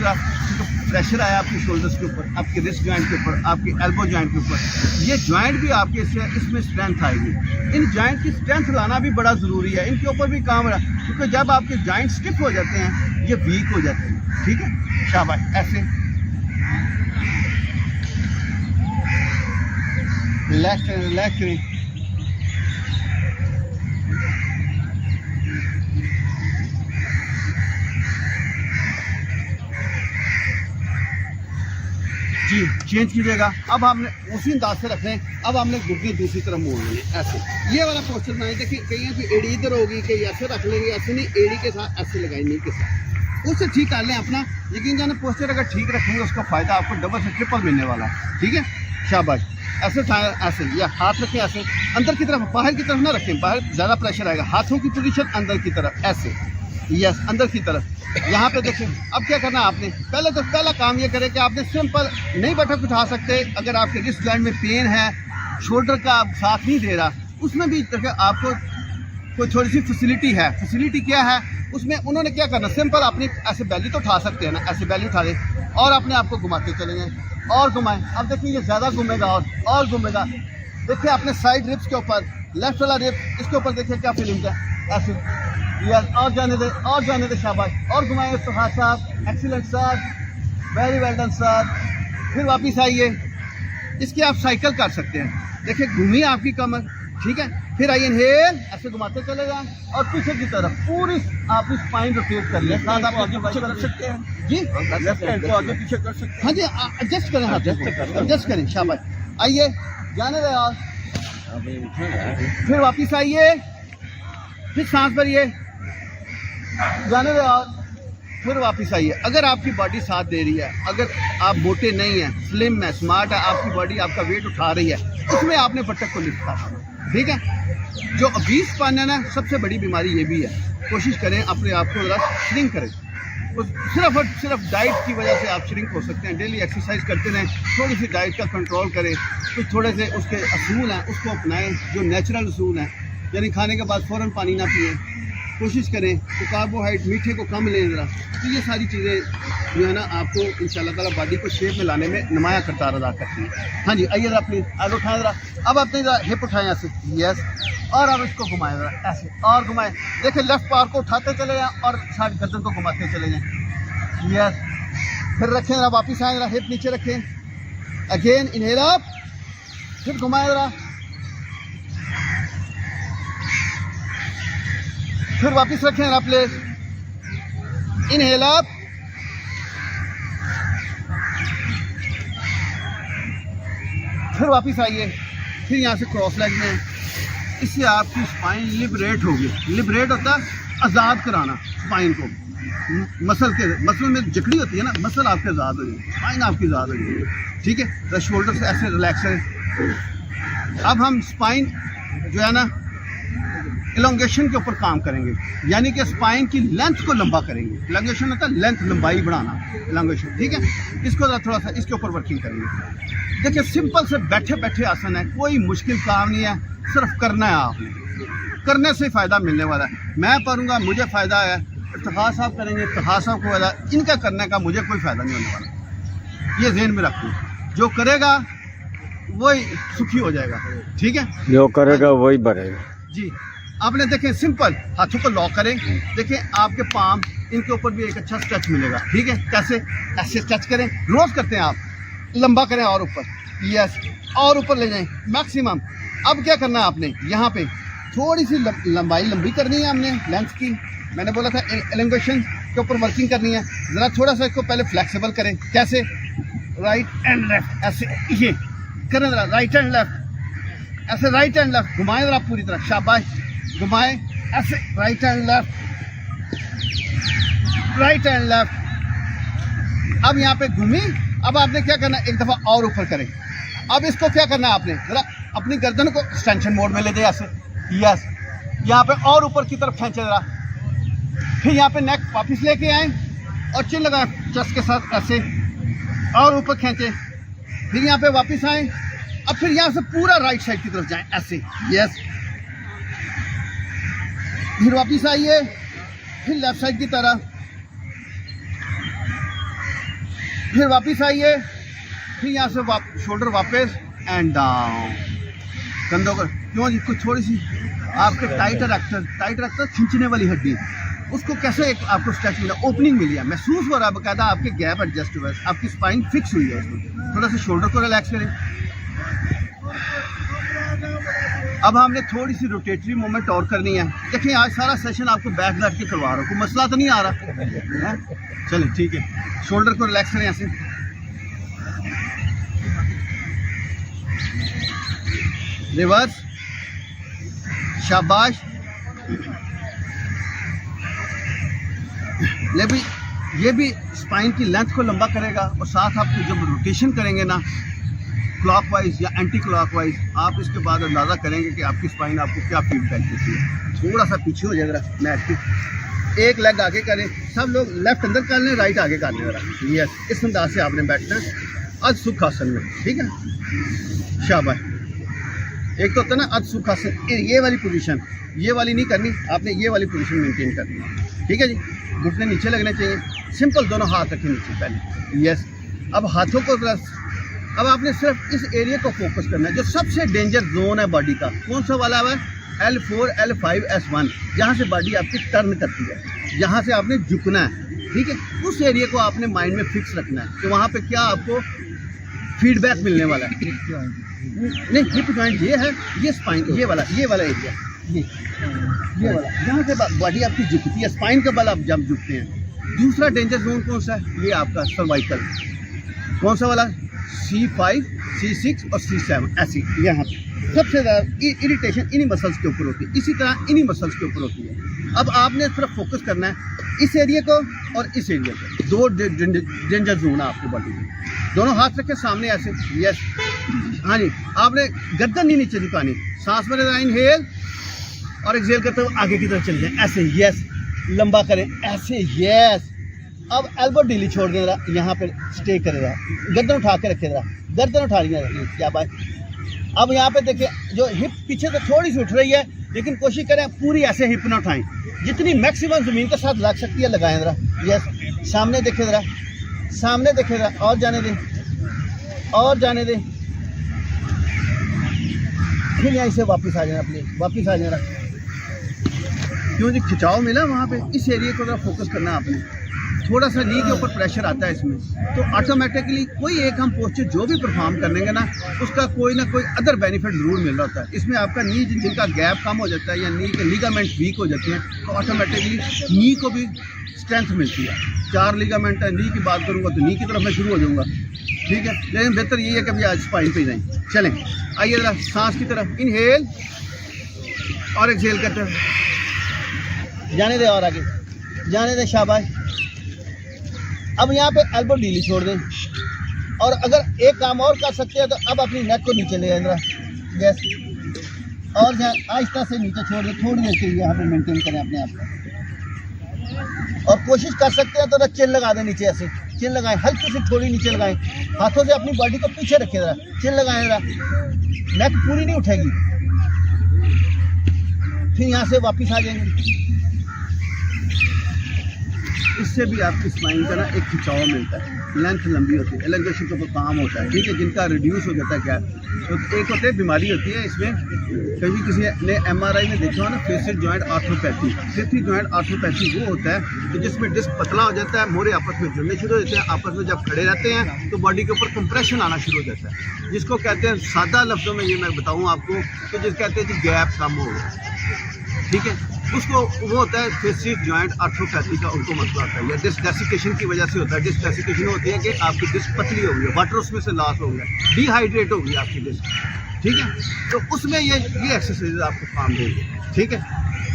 प्रेशर आया आपके शोल्डर्स के ऊपर, आपके रिस्ट जॉइंट के ऊपर, आपके एल्बो जॉइंट के ऊपर, ये जॉइंट भी आपके इसमें स्ट्रेंथ आएगी। इन जॉइंट की स्ट्रेंथ लाना भी बड़ा ज़रूरी है, इनके ऊपर भी काम रहा, क्योंकि जब आपके जॉइंट स्टिफ हो जाते हैं ये वीक हो जाते हैं, ठीक है। शाबाश, ऐसे रिलैक्स करें, रिलैक्स करें। जी चेंज कीजिएगा। अब आपने उसी अंदाज से रख रहे हैं, अब आपने घुटने दूसरी तरफ मोड़ लेंगे, ऐसे ये वाला पोस्चर बनाए। देखिए कहीं की एड़ी इधर होगी, कहीं ऐसे रख लेंगे, ऐसे नहीं, एड़ी के साथ ऐसे लगाए, नहीं के साथ, उससे ठीक कर लें अपना। यकीन जाने पोस्चर अगर ठीक रखेंगे उसका फ़ायदा आपको डबल से ट्रिपल मिलने वाला है, ठीक है। शाबाश, ऐसे ऐसे, या हाथ रखें ऐसे अंदर की तरफ, बाहर की तरफ ना रखें, बाहर ज़्यादा प्रेशर आएगा। हाथों की पोजीशन अंदर की तरफ, ऐसे, यस, अंदर की तरफ। यहाँ पे देखें, अब क्या करना है आपने, पहले तो पहला काम ये करें कि आपने सिंपल नहीं बटक उठा सकते, अगर आपके रिस्ट जॉइंट में पेन है, शोल्डर का साथ नहीं दे रहा, उसमें भी आपको कोई थोड़ी सी फैसिलिटी है। फैसिलिटी क्या है उसमें, उन्होंने क्या करना, सिंपल अपनी ऐसे बैली तो उठा सकते हैं ना, ऐसे बैली उठा दें और अपने आप को घुमाते चले जाएँ और घुमाएं। अब देखिए ये ज़्यादा घूमेगा और घूमेगा। देखिए अपने साइड रिब्स के ऊपर, लेफ्ट वाला रिब, इसके ऊपर देखिए क्या फीलिंग है, ऐसे, यस, और जाने दे, शाबाश, और घुमाएं इसको, हाँ साहब, excellent sir, very well done sir. फिर वापस आइए, इसकी आप साइकिल कर सकते हैं। देखिए घूमिए आपकी कमर, ठीक है। फिर आइए, इनहेल, ऐसे घुमाते चले जाएं और पीछे की तरफ पूरी आपकी स्पाइन रोटेट कर लिया, साथ आप आगे पीछे कर सकते हैं जी, लेफ्ट हैंड को आगे पीछे कर सकते हैं, हाँ जी, एडजस्ट करें, हाँ एडजस्ट करें, शाबाश। आइए, जाने दें और फिर वापस आइए, फिर सांस भरिए, जाने दें और फिर वापस आइए। अगर आपकी बॉडी साथ दे रही है, अगर आप मोटे नहीं हैं, स्लिम है, स्मार्ट है, आपकी बॉडी आपका वेट उठा रही है, उसमें आपने बटक को लिफ्ट करना, ठीक है। जो obese पाना ना, सबसे बड़ी बीमारी ये भी है। कोशिश करें अपने आप को जरा श्रिंक करें, सिर्फ डाइट की वजह से आप श्रिंक हो सकते हैं। डेली एक्सरसाइज करते रहें, थोड़ी सी डाइट का कंट्रोल करें, कुछ थोड़े से उसके असूल हैं उसको अपनाएं, जो नेचुरल असूल हैं, यानी खाने के बाद फ़ौरन पानी ना पिए, कोशिश करें तो कार्बोहाइड्रेट मीठे को कम लें ज़रा। तो ये सारी चीज़ें जो है ना आपको इंशाल्लाह ताला बॉडी को शेप में लाने में नुमाया करतार अदा करती है। हाँ जी, आइए ज़रा प्लीज़ आगे उठाएं ज़रा। अब आपने ज़रा हिप उठाएं ऐसे, यस, और अब इसको घुमाएं ज़रा ऐसे और घुमाएं। देखिए लेफ्ट पार को उठाते चले जाएं और साइड गर्दन को घुमाते चले जाएं, यस। फिर रखें ज़रा, वापस आएँ ज़रा, हिप नीचे रखें, अगेन इनहेल अप, फिर घुमाएं ज़रा, फिर वापस रखें ज़रा प्लेस, इनहेल अप, फिर वापस आइए, फिर यहाँ से क्रॉस लेग में। इससे आपकी स्पाइन लिबरेट होगी। लिबरेट होता है आज़ाद कराना स्पाइन को, मसल में जकड़ी होती है ना, मसल आपके आज़ाद हो जाएगी, स्पाइन आपकी आज़ाद हो जाएगी, ठीक है। तो शोल्डर से ऐसे रिलैक्स करें। अब हम स्पाइन जो है ना इलोंगेशन के ऊपर काम करेंगे, यानी कि स्पाइन की लेंथ को लंबा करेंगे। इलोंगेशन होता है लेंथ, लंबाई बढ़ाना, इलोंगेशन, ठीक है। इसको थोड़ा सा इसके ऊपर वर्किंग करेंगे। देखिए सिंपल से बैठे बैठे आसन है, कोई मुश्किल काम नहीं है, सिर्फ करना है। आपने करने से फ़ायदा मिलने वाला है। मैं करूँगा मुझे फ़ायदा है, इफ्तिखार साहब करेंगे इफ्तिखार साहब को फ़ायदा, इनका करने का मुझे कोई फ़ायदा नहीं होने वाला। ये ज़हन में रखो, जो करेगा वही सुखी हो जाएगा, ठीक है। जो करेगा वही बढ़ेगा जी। आपने देखें सिंपल हाथों को लॉक करें, देखें आपके पाम, इनके ऊपर भी एक अच्छा स्ट्रेच मिलेगा, ठीक है। कैसे? ऐसे स्ट्रेच करें, रोज करते हैं आप, लंबा करें और ऊपर, यस, और ऊपर ले जाएं मैक्सिमम। अब क्या करना है आपने, यहाँ पे थोड़ी सी लंबाई लंबी करनी है हमने, लेंथ की। मैंने बोला था एलिंगेशन के ऊपर वर्किंग करनी है। ज़रा थोड़ा सा इसको पहले फ्लेक्सिबल करें। कैसे? राइट एंड लेफ्ट, ऐसे ये करें ज़रा, राइट एंड लेफ्ट, ऐसे राइट एंड लेफ्ट घुमाएं ज़रा पूरी तरह, शाबाश, घुमाएं ऐसे, right and left, right and left. अब यहाँ पे घूमी। अब आपने क्या करना है, एक दफ़ा और ऊपर करें। अब इसको क्या करना है आपने, ज़रा अपनी गर्दन को एक्सटेंशन मोड में ले जाए ऐसे, यस, यहाँ पे और ऊपर की तरफ खींचे ज़रा। फिर यहाँ पे नेक वापस लेके आए और चिन लगाएं चेस्ट के साथ ऐसे, और ऊपर खींचे। फिर यहाँ पे वापस आए, अब फिर यहाँ से पूरा राइट साइड की तरफ जाएं ऐसे, यस। फिर वापस आइए, फिर लेफ्ट साइड की तरह, फिर वापस आइए, फिर यहाँ से शोल्डर वापस एंड डाउन, कंधों पर। क्यों जी, कुछ थोड़ी सी आपके टाइट रखता खींचने वाली हड्डी, उसको कैसे एक आपको स्ट्रेच मिला, ओपनिंग मिली है, महसूस हो रहा है बकायदा, आपके गैप एडजस्ट हुआ है, आपकी स्पाइन फिक्स हुई है उसमें। थोड़ा सा शोल्डर को रिलैक्स करें। अब हमने थोड़ी सी रोटेटरी मूवमेंट और करनी है। देखिए आज सारा सेशन आपको बैठ के करवा रहा हूँ, कोई मसला तो नहीं आ रहा है? चलिए ठीक है, शोल्डर को रिलैक्स करें ऐसे, रिवर्स, शाबाश। ले भी, ये भी स्पाइन की लेंथ को लंबा करेगा और साथ आप जब रोटेशन करेंगे ना क्लॉकवाइज या एंटी क्लॉकवाइज, आप इसके बाद अंदाज़ा करेंगे कि आपकी स्पाइन आपको क्या फीडबैक देती है। थोड़ा सा पीछे हो जाएगा मैट के, एक लेग आगे करें, सब लोग लेफ्ट अंदर कर लें, राइट आगे कर लें ज़रा, यस। इस अंदाज से आपने बैठना है अध सुखासन में, ठीक है, शाबाश। एक तो होता है ना अध सुखासन, ये वाली पोजीशन, ये वाली नहीं करनी आपने, ये वाली पोजीशन मेंटेन करनी है, ठीक है जी। घुटने नीचे लगने चाहिए, सिंपल, दोनों हाथ रखें नीचे पहले, यस। अब हाथों को अब आपने सिर्फ इस एरिया को फोकस करना है, जो सबसे डेंजर जोन है बॉडी का। कौन सा वाला है? L4, L5, S1, जहाँ से बॉडी आपकी टर्न करती है, जहाँ से आपने झुकना है, ठीक है। उस एरिया को आपने माइंड में फिक्स रखना है कि वहाँ पे क्या आपको फीडबैक मिलने वाला है। नहीं, हिप जॉइंट ये है, ये स्पाइन, ये वाला एरिया, ये वाला, जहाँ से बॉडी आपकी झुकती है, स्पाइन का बल आप जब झुकते हैं। दूसरा डेंजर जोन कौन सा है? ये आपका सर्वाइकल। कौन सा वाला? C5, C6 और C7, ऐसी यहाँ सबसे ज़्यादा इरिटेशन इन्हीं मसल्स के ऊपर होती है, इसी तरह इन्हीं मसल्स के ऊपर होती है। अब आपने सिर्फ फोकस करना है इस एरिया को और इस एरिया को, दो डेंजर जोन है आपकी बॉडी में। दोनों हाथ रखे सामने ऐसे, यस, हाँ जी। आपने गर्दन नहीं नीचे झुकानी, सांस में इनहेल और एक्सहेल करते हुए आगे की तरफ चले जाएं ऐसे, यस, लंबा करें ऐसे, यस। अब एल्बो ढीली छोड़ दें, यहाँ पे स्टे करेगा, गर्दन उठा के रखेगा, गर्दन उठा लिया, क्या बात, अब यहाँ पे देखिए जो हिप पीछे तो थोड़ी सी उठ रही है, लेकिन कोशिश करें पूरी ऐसे हिप ना उठाएं, जितनी मैक्सिमम ज़मीन के साथ लग सकती है लगाएं ज़रा। यस, सामने देखें ज़रा, सामने देखें ज़रा, और जाने दें, और जाने दें। फिर यहाँ से वापस आ जाना, अपने वापस आ जाना। क्यों जी खिंचाव मिला वहाँ पे, इस एरिया को ज़रा फोकस करना आपने। थोड़ा सा नी के ऊपर प्रेशर आता है इसमें, तो ऑटोमेटिकली कोई एक हम पोस्चर जो भी परफॉर्म करेंगे ना, उसका कोई ना कोई अदर बेनिफिट ज़रूर मिल रहा होता है। इसमें आपका नी जिनका गैप कम हो जाता है या नी के लिगामेंट वीक हो जाते हैं, तो ऑटोमेटिकली नी को भी स्ट्रेंथ मिलती है। 4 लिगामेंट है, नी की बात करूँगा तो नी की तरफ मैं शुरू हो जाऊँगा, ठीक है। लेकिन बेहतर ये है कि अभी आज स्पाइन पे जाएँ। चलें, आइए ज़रा सांस की तरफ, इनहेल और एक्सहेल करते हैं, जाने दे और आगे जाने दे, शाबाश। अब यहाँ पे एल्बो ढीली छोड़ दें, और अगर एक काम और कर सकते हैं तो अब अपनी नेक को नीचे ले आए, यस, और आहिस्ता से नीचे छोड़ दें, थोड़ी देर के लिए यहाँ पे मेंटेन करें अपने आप को। और कोशिश कर सकते हैं तो चिन लगा दें नीचे, ऐसे चिन लगाएं, हल्की सी थोड़ी नीचे लगाएं, हाथों से अपनी बॉडी को पीछे रखें, जरा चिन लगाएं, जरा नेक पूरी नहीं उठेगी। फिर यहाँ से वापस आ जाएंगे, इससे भी आपकी स्पाइन का ना एक खिंचाव मिलता है, लेंथ लंबी होती है, एलेंगेशन के ऊपर काम होता है, ठीक है। जिनका रिड्यूस हो जाता है क्या, तो एक होते है बीमारी होती है इसमें, कभी किसी ने MRI में देखा हो ना, फेसिक जॉइंट आर्थ्रोपैथी। फेसिक जॉइंट आर्थ्रोपैथी वो होता है कि जिसमें डिस्क पतला हो जाता है, मोरे आपस में जुड़ने शुरू हो जाते हैं, आपस में जब खड़े रहते हैं तो बॉडी के ऊपर कंप्रेशन आना शुरू हो जाता है, जिसको कहते हैं, सादा लफ्ज़ों में ये मैं बताऊँ आपको, तो जिस कहते हैं कि गैप कम हो, ठीक है, उसको वो होता है फेसिक जॉइंट आर्थ्रोपैथी का उनको मसला होता है, या डिस्क डेसिकेशन की वजह से होता है। डिस्क डेसिकेशन होती है कि आपकी डिस्क पतली हो गई है, वाटर उसमें से लॉस हो गया, डिहाइड्रेट हो गई आपकी डिस्क, ठीक है। तो उसमें ये एक्सरसाइज आपको काम देंगे, ठीक है,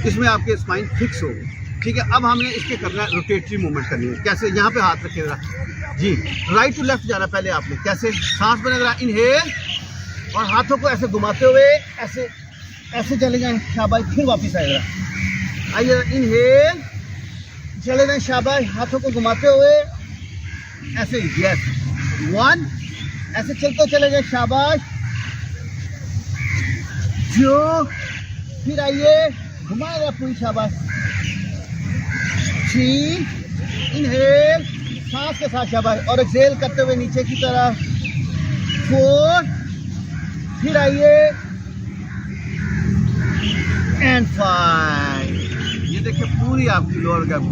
इसमें आपके स्पाइन फिक्स होगी, ठीक है। अब हमने इसके करना है, रोटेटरी मूवमेंट करनी है। कैसे, यहाँ पे हाथ रखेगा जी, राइट टू लेफ्ट जाना पहले आपने, कैसे, सांस बना रहा, इनहेल, और हाथों को ऐसे घुमाते हुए ऐसे ऐसे चले जाएं, शाबाश। फिर वापस आएगा, आइए, इनहेल, चले जाएं, शाबाश, हाथों को घुमाते हुए ऐसे, यस, 1, ऐसे चलते चले जाएं, शाबाश, 2, फिर आइए, घुमाएगा पूरी, शाबाश, 3, इनहेल, सांस के साथ, शाबाश, और एक्सहेल करते हुए नीचे की तरफ, 4, फिर आइए, एंड 5। ये देखिए पूरी आपकी लोअर गैप।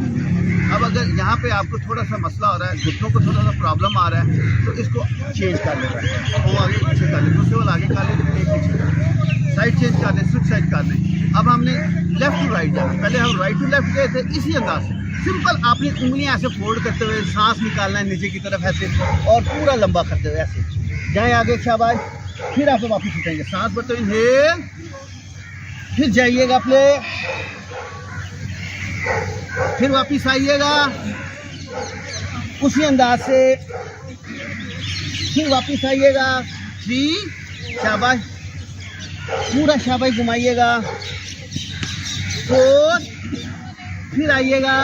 अब अगर यहाँ पे आपको थोड़ा सा मसला हो रहा है, घुटनों को थोड़ा सा प्रॉब्लम आ रहा है, तो इसको चेंज कर लेना, वो आगे पीछे कर ले, दूसरे वाला आगे कर ले, एक पीछे, साइड चेंज कर लें, स्विच साइड कर लें। अब हमने लेफ्ट टू राइट जाना, पहले हम राइट टू लेफ्ट गए थे, इसी अंदाज से सिंपल आपने उंगलियाँ ऐसे फोल्ड करते हुए सांस निकालना है नीचे की तरफ ऐसे, और पूरा लंबा करते हुए ऐसे जाए आगे, शाबाश। फिर आप वापस उठेंगे, सांस भरते हुए इनहेल, फिर जाइएगा प्ले, फिर वापिस आइएगा उसी अंदाज से, फिर वापिस आइएगा, 3, शाबाश, पूरा शाबाश घुमाइएगा, 4, फिर आइएगा,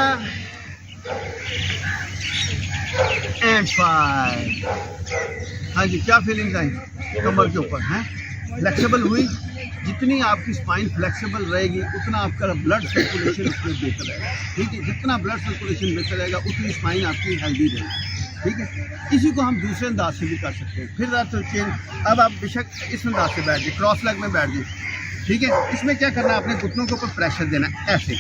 एंड 5। हाँ जी, क्या फीलिंग्स आई कमर के ऊपर हैं, फ्लेक्सिबल हुई? जितनी आपकी स्पाइन फ्लेक्सिबल रहेगी उतना आपका ब्लड सर्कुलेशन उसमें बेहतर रहेगा, ठीक है। जितना ब्लड सर्कुलेशन बेहतर रहेगा उतनी स्पाइन आपकी हेल्दी रहेगी, ठीक है। इसी को हम दूसरे अंदाज से भी कर सकते हैं। फिर तो चेंज, अब आप बेशक इस अंदाज से बैठ जाए, क्रॉस लेग में बैठ जाए, ठीक है। इसमें क्या करना है, अपने घुटनों के ऊपर प्रेशर देना, ऐसे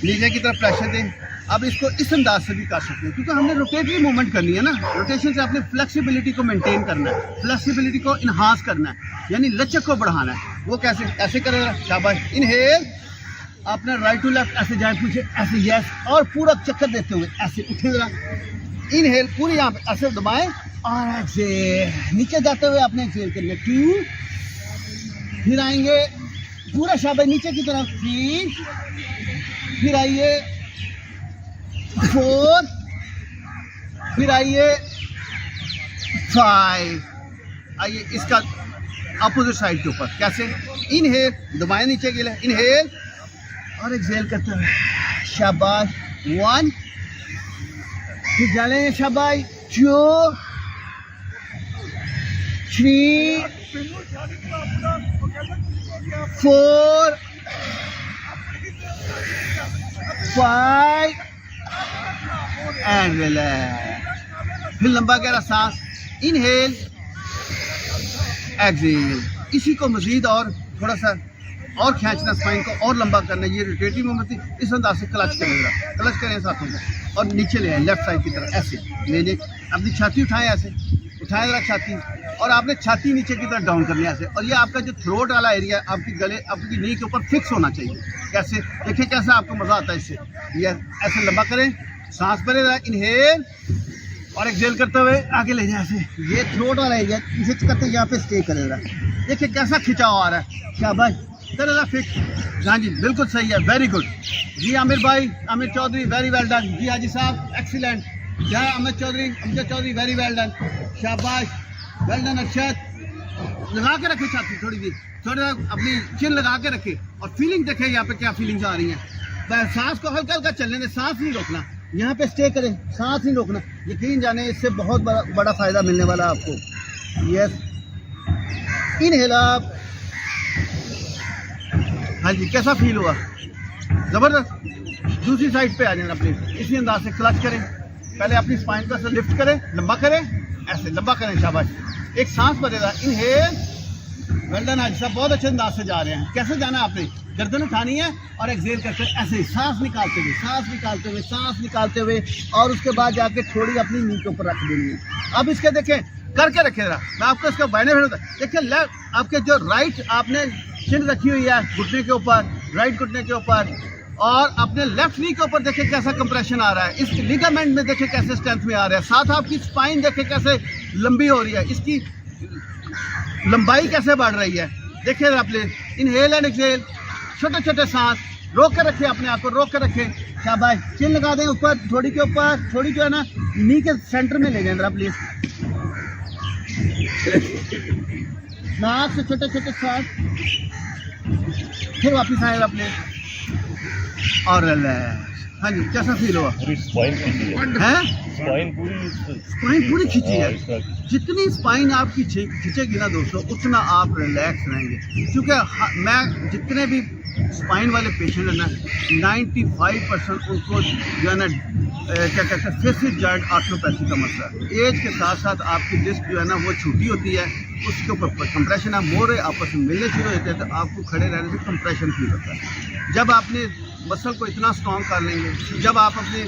नीचे की तरफ प्रेशर दें। अब इसको इस अंदाज से भी कर सकते हैं, क्योंकि हमने रोटेटरी मूवमेंट करनी है ना। रोटेशन से आपने फ्लेक्सिबिलिटी को मेंटेन करना है, फ्लेक्सिबिलिटी को इन्हांस करना है, यानी लचक को बढ़ाना है। वो कैसे, ऐसे करेगा, शाबाश, इनहेल, आपने राइट टू लेफ्ट ऐसे जाए पीछे, ऐसे, यस, और पूरा चक्कर देते हुए ऐसे उठे जरा, इनहेल पूरी यहाँ पे ऐसे दबाएं, और एक्सहेल नीचे जाते हुए आपने एक्सहेल करना, 2, फिर आएंगे पूरा शाबाश नीचे की तरफ, 3, फिर आइए 4, फिर आइए 5। आइए इसका अपोजिट साइड के ऊपर, कैसे, इनहेल, दबाएं नीचे के लिए, इनहेल और एक्सहेल करते हैं, शाबाश, 1, फिर डालेंगे, शाबाश, 2, 3 4 5 एंड रिलैक्स। फिर लंबा गहरा सांस, इनहेल एक्सहेल। इसी को मजीद और थोड़ा सा और खींचना, स्पाइन को और लंबा करना। ये रोटेटिव मूवमेंट थी, इस अंदाज से क्लच करेगा, क्लच करें साथों को और नीचे ले आए लेफ्ट साइड की तरफ, ऐसे ले ले अपनी छाती उठाएं, ऐसे उठाएं जरा छाती, और आपने छाती नीचे की तरफ डाउन करनी है ऐसे। और ये आपका जो थ्रोट वाला एरिया आपकी गले, आपकी नी के ऊपर फिक्स होना चाहिए। कैसे देखिए कैसा आपको मजा आता है इससे। ये ऐसे लंबा करें, सांस भरे रहा, इनहेल और एक्सहेल करते हुए आगे ले जाए ऐसे। ये थ्रोट वाला एरिया इसे करते यहाँ पे स्टे करेगा। देखिए कैसा खिंचाव आ रहा है, शाबाश करेगा फिक्स। हाँ जी बिल्कुल सही है, वेरी गुड जी। आमिर भाई, Aamir Chaudhary, very well done जी। हाजी साहब एक्सीलेंट। क्या Amjad Chaudhary, Amjad Chaudhary, very well done, शाबाश, वेल डन। अक्षत लगा के रखे छाती थोड़ी सी, थोड़ा अपनी चिन लगा के रखे और फीलिंग देखें यहाँ पे क्या फीलिंग्स आ रही हैं। सांस को हल्का हल्का चलने दें, सांस नहीं रोकना, यहाँ पे स्टे करें, सांस नहीं रोकना। यकीन जाने इससे बहुत बड़ा फायदा मिलने वाला है आपको। यस, इनहेल आप। हाँ जी कैसा फील हुआ? जबरदस्त। दूसरी साइड पे आ जाना प्लीज। इसी अंदाज से क्लच करें, पहले अपनी स्पाइन को लिफ्ट करें, लंबा करें, ऐसे लंबा करें, शाबाश। एक सांस भरेगा, इनहेल, वेल डन। आज साहब बहुत अच्छे अंदाज से जा रहे हैं। कैसे जाना है आपने? गर्दन उठानी है और एक्सहेल करके ऐसे ही सांस निकालते हुए, सांस निकालते हुए, सांस निकालते हुए, और उसके बाद जाके थोड़ी अपनी नी के ऊपर रख देनी है। अब इसके देखें करके रखे जरा, मैं आपको इसका बेनिफिट देखिए। लेफ्ट आपके जो राइट आपने चिन रखी हुई है घुटने के ऊपर, राइट घुटने के ऊपर, और अपने लेफ्ट नी के ऊपर देखिए कैसा कंप्रेशन आ रहा है। इस लिगामेंट में देखिए कैसे स्ट्रेंथ में आ रहा है। साथ आपकी स्पाइन देखिए कैसे लंबी हो रही है, इसकी लंबाई कैसे बढ़ रही है। देखिए आप प्लीज, इनहेल एंड एक्सहेल, छोटे छोटे सांस, रोक कर रखें अपने आप को, रोक कर रखें, शाबाश। चिन लगा दें ऊपर, थोड़ी के ऊपर, थोड़ी जो है ना नी के सेंटर में ले जाए जरा प्लीज। नाक से छोटे छोटे सांस, फिर वापिस आए अपने और हाँ जी कैसा फील हुआ? स्पाइन खींची है, स्पाइन पूरी खींची है। जितनी स्पाइन आपकी खींचेगी ना दोस्तों, उतना आप रिलैक्स रहेंगे। क्योंकि मैं जितने भी स्पाइन वाले पेशेंट हैं ना, 95% उनको जो है ना क्या कहते हैं फेसिक जॉइंट आर्थ्रोपैथी का मसला है। एज के साथ साथ आपकी डिस्क जो है ना वो छोटी होती है, उसके ऊपर कंप्रेशन आप मोड़े आपस में मिलने शुरू होते हैं, तो आपको खड़े रहने से कंप्रेशन फील होता है। जब आपने मसल को इतना स्ट्रॉन्ग कर लेंगे, जब आप अपने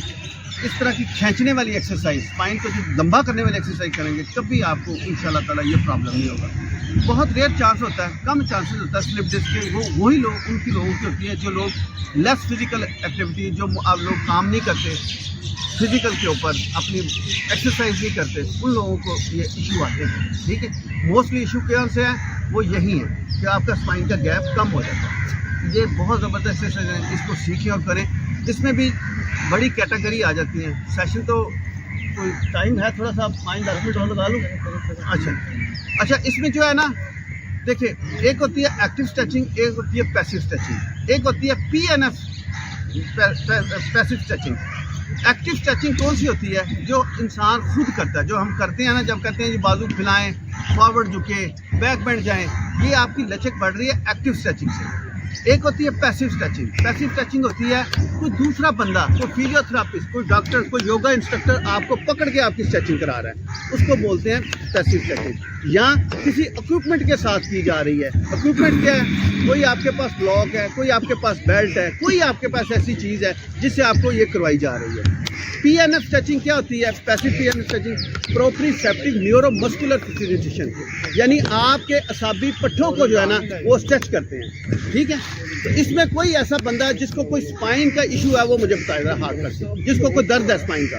इस तरह की खींचने वाली एक्सरसाइज, स्पाइन को जो लंबा करने वाली एक्सरसाइज करेंगे, कभी आपको इंशाल्लाह ताला ये प्रॉब्लम नहीं होगा। बहुत रेयर चांस होता है, कम चांसेस होता है स्लिप डिस्क के। वो वही लोग, उनकी लोगों की होती है जो लोग लेस फिजिकल एक्टिविटी, जो आप लोग काम नहीं करते फिजिकल के ऊपर, अपनी एक्सरसाइज नहीं करते, उन लोगों को ये इशू आते हैं। ठीक है, मोस्टली इशू क्या से है, वो यही है कि आपका स्पाइन का गैप कम हो जाता है। ये बहुत ज़बरदस्त एक्सरसाइज है, इसको सीखें और करें। इसमें भी बड़ी कैटेगरी आ जाती हैं। सेशन तो कोई टाइम है थोड़ा सा, 5-10 मिनट और लगा लूँ। अच्छा इसमें जो है ना देखिए, एक होती है एक्टिव स्ट्रेचिंग, एक होती है पैसिव स्ट्रेचिंग, एक होती है PNF passive stretching. Active stretching कौन सी होती है? जो इंसान खुद करता है, जो हम करते हैं ना, जब कहते हैं जी बाजू फैलाएं, फॉरवर्ड झुके, बैक बेंड जाएं, ये आपकी लचक बढ़ रही है एक्टिव स्ट्रेचिंग से। एक होती है पैसिव स्ट्रेचिंग। पैसिव स्ट्रेचिंग होती है कोई दूसरा बंदा, कोई फिजियोथेरापिस्ट, कोई डॉक्टर, कोई योगा इंस्ट्रक्टर आपको पकड़ के आपकी स्ट्रेचिंग करा रहा है, उसको बोलते हैं पैसिव स्ट्रेचिंग। या किसी इक्विपमेंट के साथ की जा रही है। इक्विपमेंट क्या है? कोई आपके पास ब्लॉक है, कोई आपके पास बेल्ट है, कोई आपके पास ऐसी चीज़ है जिससे आपको ये करवाई जा रही है। PNF स्ट्रेचिंग क्या होती है? Passive PNF stretching proprioceptive neuromuscular facilitation, यानी आपके असाबी पट्ठों को जो है ना वो स्ट्रेच करते हैं। ठीक है, तो इसमें कोई ऐसा बंदा है जिसको कोई स्पाइन का इशू है, वो मुझे बताएगा हार्ड करके, जिसको कोई दर्द है स्पाइन का,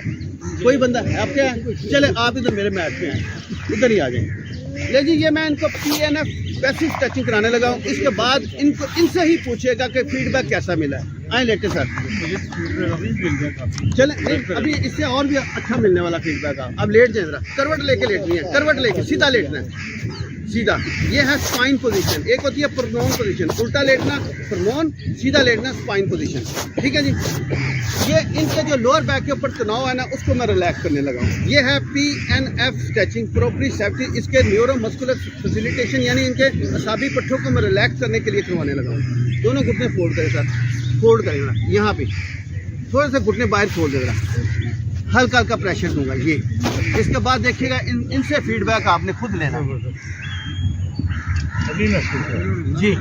कोई बंदा है आपके? चले आप इधर मेरे मैट पे आए, इधर ही आ जाएंगे। ले जी, ये मैं इनको PNF पैसिव स्ट्रेचिंग कराने लगा हूँ। इसके बाद इनको इनसे ही पूछेगा कि फीडबैक कैसा मिला है। आए लेटे सर, चले अभी इससे और भी अच्छा मिलने वाला फीडबैक। आप लेट जाए जरा, करवट लेके लेटनी है, करवट लेके सीधा लेटना है। सीधा, ये है स्पाइन पोजीशन। एक होती है प्रोनोन पोजीशन, उल्टा लेटना प्रोनोन, सीधा लेटना स्पाइन पोजीशन, ठीक है जी। ये इनके जो लोअर बैक के ऊपर तनाव है ना, उसको मैं रिलैक्स करने लगा हूँ। ये है PNF स्ट्रेचिंग, प्रोप्रियोसेप्टिव, इसके न्यूरोमस्कुलर फैसिलिटेशन, यानी इनके असाबी पट्टों को मैं रिलैक्स करने के लिए करवाने लगा हूँ। दोनों घुटने फोल्ड करें सर, फोल्ड करें यहाँ पे, थोड़ा सा घुटने बाहर खोल देगा, हल्का हल्का प्रेशर दूंगा ये। इसके बाद देखिएगा इनसे फीडबैक आपने खुद लेना जी,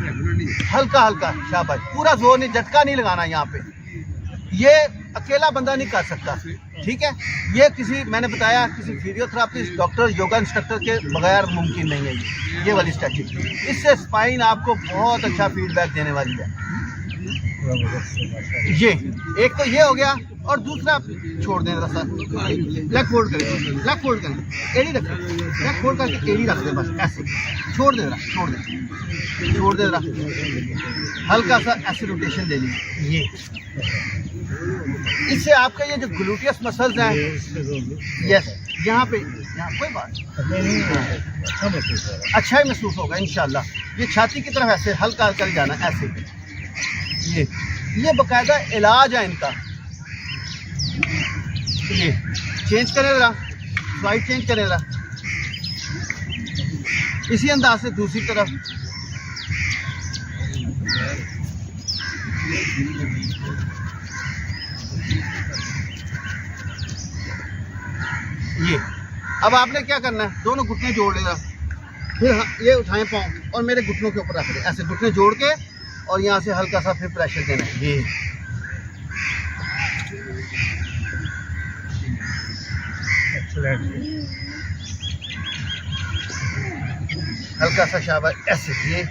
हल्का हल्का, शाबाश, पूरा जोर नहीं, झटका नहीं लगाना यहाँ पे। ये अकेला बंदा नहीं कर सकता, ठीक है। ये किसी, मैंने बताया, किसी फिजियोथेरापिस्ट, डॉक्टर, योगा इंस्ट्रक्टर के बगैर मुमकिन नहीं है ये वाली स्ट्रेचिंग। इससे स्पाइन आपको बहुत अच्छा फीडबैक देने वाली है। ये एक तो ये हो गया, और दूसरा छोड़ दें सर, लेग फोल्ड करें, लेग फोल्ड करें, एड़ी रखें, लेग फोल्ड करके एड़ी रख दें, बस ऐसे छोड़ दे रहा, छोड़ दे रहा, हल्का सा ऐसे रोटेशन दे लीजिए। ये इससे आपका ये जो ग्लूटियस मसल्स हैं, यस, यहाँ पे, यहाँ कोई बात अच्छा ही महसूस होगा इंशाल्लाह। ये छाती की तरफ ऐसे हल्का हल्का जाना, ऐसे। ये बाकायदा इलाज है इनका। ये चेंज करें जरा, साइड चेंज करें जरा, इसी अंदाज से दूसरी तरफ। ये अब आपने क्या करना है, दोनों घुटने जोड़ लेना, फिर ये उठाएं पाँव और मेरे घुटनों के ऊपर रख दें, ऐसे घुटने जोड़ के, और यहाँ से हल्का सा फिर प्रेशर देना है। ये हल्का सा, शाबाश, ऐसे। ये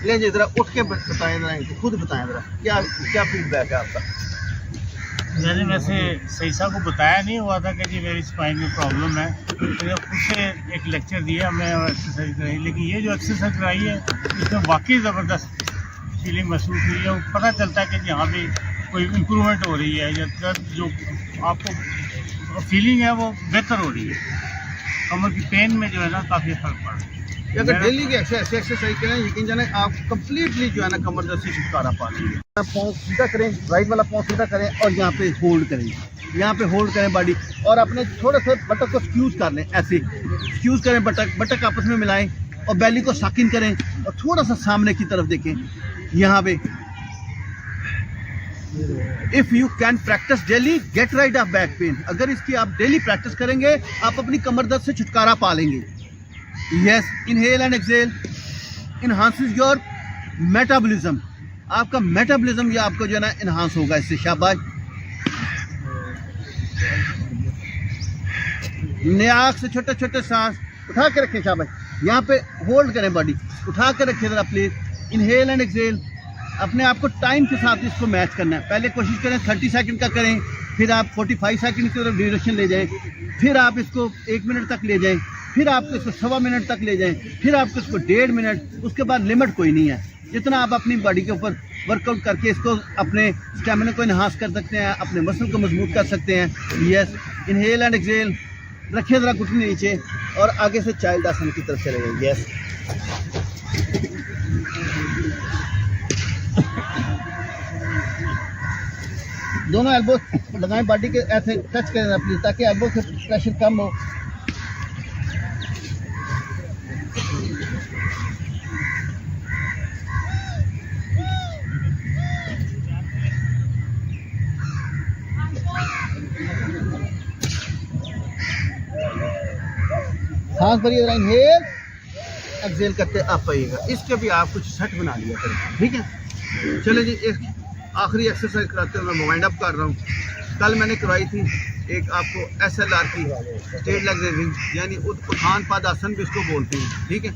ले जी, जरा उठ के बताएं, जरा खुद बताएं जरा, क्या क्या फीडबैक है आपका। मैंने वैसे सहीसा को बताया नहीं हुआ था कि जी मेरी स्पाइन में प्रॉब्लम है, तो खुद से एक लेक्चर दिया मैं और एक्सरसाइज कराई, लेकिन ये जो एक्सरसाइज कराई है इसमें वाकई ज़बरदस्त फीलिंग महसूस हुई है। पता चलता है कि जी हाँ भी कोई इम्प्रूवमेंट हो रही है, या जो आपको फीलिंग है वो बेहतर हो रही है। कमर की पेन में जो है ना काफ़ी फर्क पड़ रहा है। अगर डेली की एक्सरसाइज करें, यकीन जाने आप कंप्लीटली जो है ना कमर दर्द से छुटकारा पा लेंगे। पाँव सीधा करें, राइट वाला पाँव सीधा करें, और यहाँ पे होल्ड करें, यहाँ पे होल्ड करें बॉडी, और अपने थोड़ा सा बटक को स्क्यूज कर लें, ऐसे स्क्यूज करें, बटक आपस में मिलाएं, और बेली को साकिन करें, और थोड़ा सा सामने की तरफ देखें। यहाँ पे if you can practice daily get rid of back pain, अगर इसकी आप डेली प्रैक्टिस करेंगे, आप अपनी कमर दर्द से छुटकारा पा लेंगे। Yes, inhale and exhale enhances your metabolism, आपका मेटाबॉलिज्म ये आपको जो है ना इन्हांस होगा इससे, शाबाश। नाक से छोटे छोटे सांस उठा के रखें, शाबाश, यहाँ पे होल्ड करें, बॉडी उठा के रखें जरा प्लीज। इनहेल एंड एक्सेल, अपने आप को टाइम के साथ इसको मैच करना है। पहले कोशिश करें 30 सेकंड का करें, फिर आप 45 सेकंड की तरफ ड्यूरेशन ले जाएं, फिर आप इसको 1 मिनट तक ले जाएं, फिर आपको इसको 1.25 मिनट तक ले जाएं, फिर आपको इसको 1.5 मिनट, उसके बाद लिमिट कोई नहीं है। जितना आप अपनी बॉडी के ऊपर वर्कआउट करके इसको अपने स्टेमिना को इन्हांस कर सकते हैं, अपने मसल को मजबूत कर सकते हैं। यस, इनहेल एंड एक्सेल, रखिए ज़रा घुटने नीचे, और आगे से चाइल्ड आसन की तरफ चले गए। यस, दोनों एल्बो लगाएं, बॉडी के ऐसे टच करें प्लीज, ताकि एल्बो से प्रेशर कम हो। सांस भरिए, इनहेल एक्सेल करते आप आइएगा। इसके भी आप कुछ सेट बना लिया करें, ठीक है। चले जी, एक आखिरी एक्सरसाइज कराते हैं, मैं वाइंड अप कर रहा हूँ। कल मैंने करवाई थी एक आपको SLR की, स्टेट लेग रेजिंग, यानी उत्थान पदासन भी इसको बोलते हैं, ठीक है,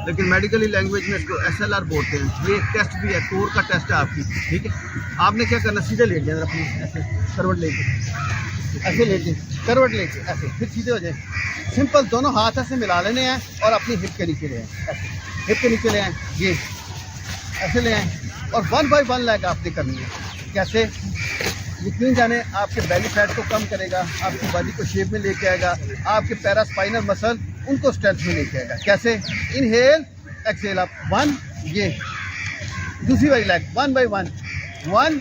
लेकिन मेडिकली लैंग्वेज में इसको SLR बोलते हैं। ये एक टेस्ट भी है, कोर का टेस्ट है आपकी, ठीक है। आपने क्या करना, सीधे लेट जाए अपनी, ऐसे करवट लेके, ऐसे लेके, करवट लेके, ऐसे, फिर सीधे हो जाए। सिंपल, दोनों हाथ ऐसे मिला लेने हैं और अपनी हिप के नीचे ले आए, ऐसे हिप के नीचे ले आए, ये ऐसे ले आए, और 1 बाय 1 लेग आपने करनी है। कैसे, यकीन जाने आपके बेली फैट को कम करेगा, आपकी बॉडी को शेप में लेके आएगा, आपके पैरास्पाइनल मसल उनको स्ट्रेंथ में लेके आएगा। कैसे? इनहेल एक्सेल अप, 1, ये दूसरी वाली लेग 1 by 1, 1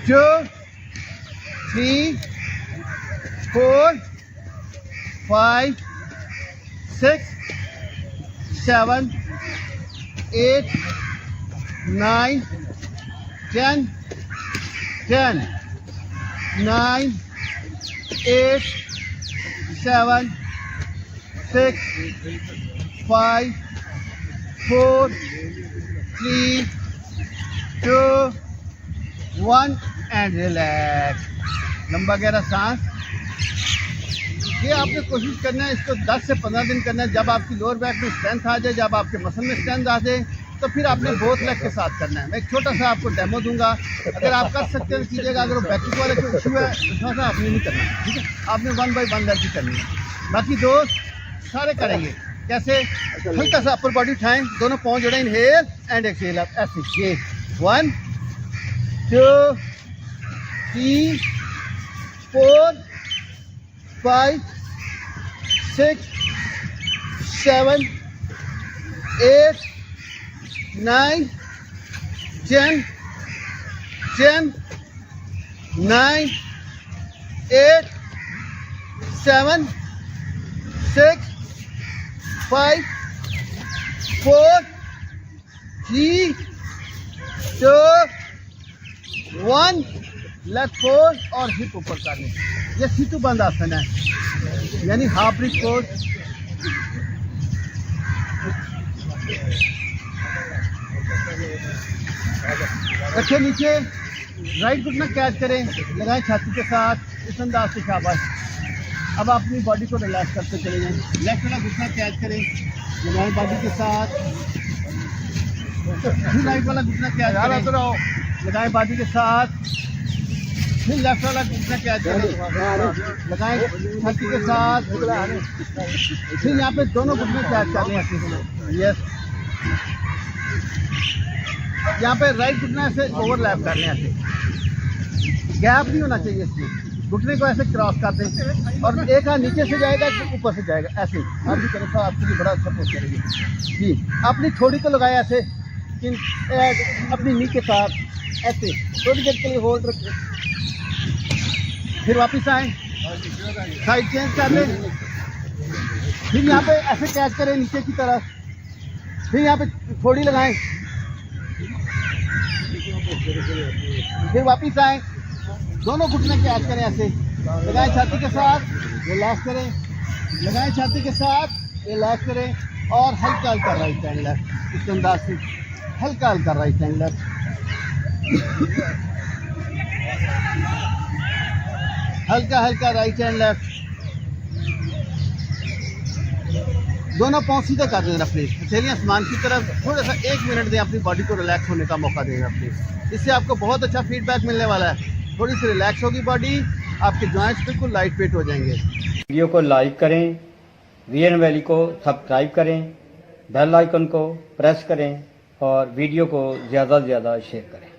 2 3 4 5 6 7 8 9 10 10 9 8 7 6 5 4 3 2 1 एंड रिलैक्स। लंबा गहरा सांस। ये आपने कोशिश करना है, इसको 10 से 15 दिन करना है। जब आपकी लोअर बैक में स्ट्रेंथ आ जाए, जब आपके मसल में स्ट्रेंथ आ जाए, तो फिर आपने बोथ लेग के साथ करना है। मैं एक छोटा सा आपको डेमो दूंगा, अगर आप कर सकते हैं कीजिएगा। अगर बैक वाले कोई इशू है उसमें सा आपने नहीं करना, ठीक है? आपने 1 by 1 लेग की करनी है। बाकी दोस्त सारे करेंगे। कैसे? हल्का सा अपर बॉडी उठाएं, दोनों पाँव जोड़ें, इनहेल एंड एक्सहेल अप, ऐसे। ये 1 2 3 4 5 6 7 8 9 10 10 9 8 7 6 5 4 3 2 1 लेग फोल्ड और हिप ऊपर करने। ये सीतु बंद आसन है, यानी हाफ ब्रिज पोज। रखे नीचे, राइट घुटना कैच करें, लगाएं छाती के साथ, इस अंदाज से। शाबाश। अब आप अपनी बॉडी को रिलैक्स करते चले जाएं। लेफ्ट वाला घुटना कैच करें, लगाएं बॉडी के साथ। फिर राइट वाला घुटना कैच करें, लगाएं बॉडी के साथ। फिर लेफ्ट वाला घुटना कैच करें, लगाएं छाती के साथ। फिर यहाँ पे दोनों घुटने कैच कर लें। यस। यहाँ पे राइट घुटना ऐसे ओवरलैप कर लें, ऐसे गैप नहीं होना चाहिए इसमें। घुटने को ऐसे क्रॉस कर दें और एक हाथ नीचे से जाएगा तो ऊपर से जाएगा, ऐसे। आप भी करें तो आपके लिए बड़ा सपोर्ट करेगी जी। अपनी थोड़ी को लगाए ऐसे, अपनी नी के साथ ऐसे थोड़ी देर के लिए होल्ड रखें। फिर वापस आए, साइड चेंज कर लें। फिर यहाँ पे ऐसे कैच करें नीचे की तरफ। फिर यहाँ पे थोड़ी लगाएं, फिर वापस आए, दोनों घुटने कैच करें ऐसे। लगाएं छाती के साथ, रिलैक्स करें, लगाएं छाती के साथ, रिलैक्स करें और हल्का हल्का राइट हैंड लेफ्ट। इस अंदाज से हल्का हल्का राइट हैंड लेफ्ट, हल्का हल्का राइट हैंड लेफ्ट। दोनों पाँव सीधे कर दें अपने हथेलियां आसमान की तरफ। थोड़ा सा 1 मिनट दें, अपनी बॉडी को रिलैक्स होने का मौका दें अपने। इससे आपको बहुत अच्छा फीडबैक मिलने वाला है। थोड़ी सी रिलैक्स होगी बॉडी, आपके जॉइंट्स बिल्कुल लाइट वेट हो जाएंगे। वीडियो को लाइक करें, वीएन वैली को सब्सक्राइब करें, बेल आइकन को प्रेस करें और वीडियो को ज़्यादा से ज़्यादा शेयर करें।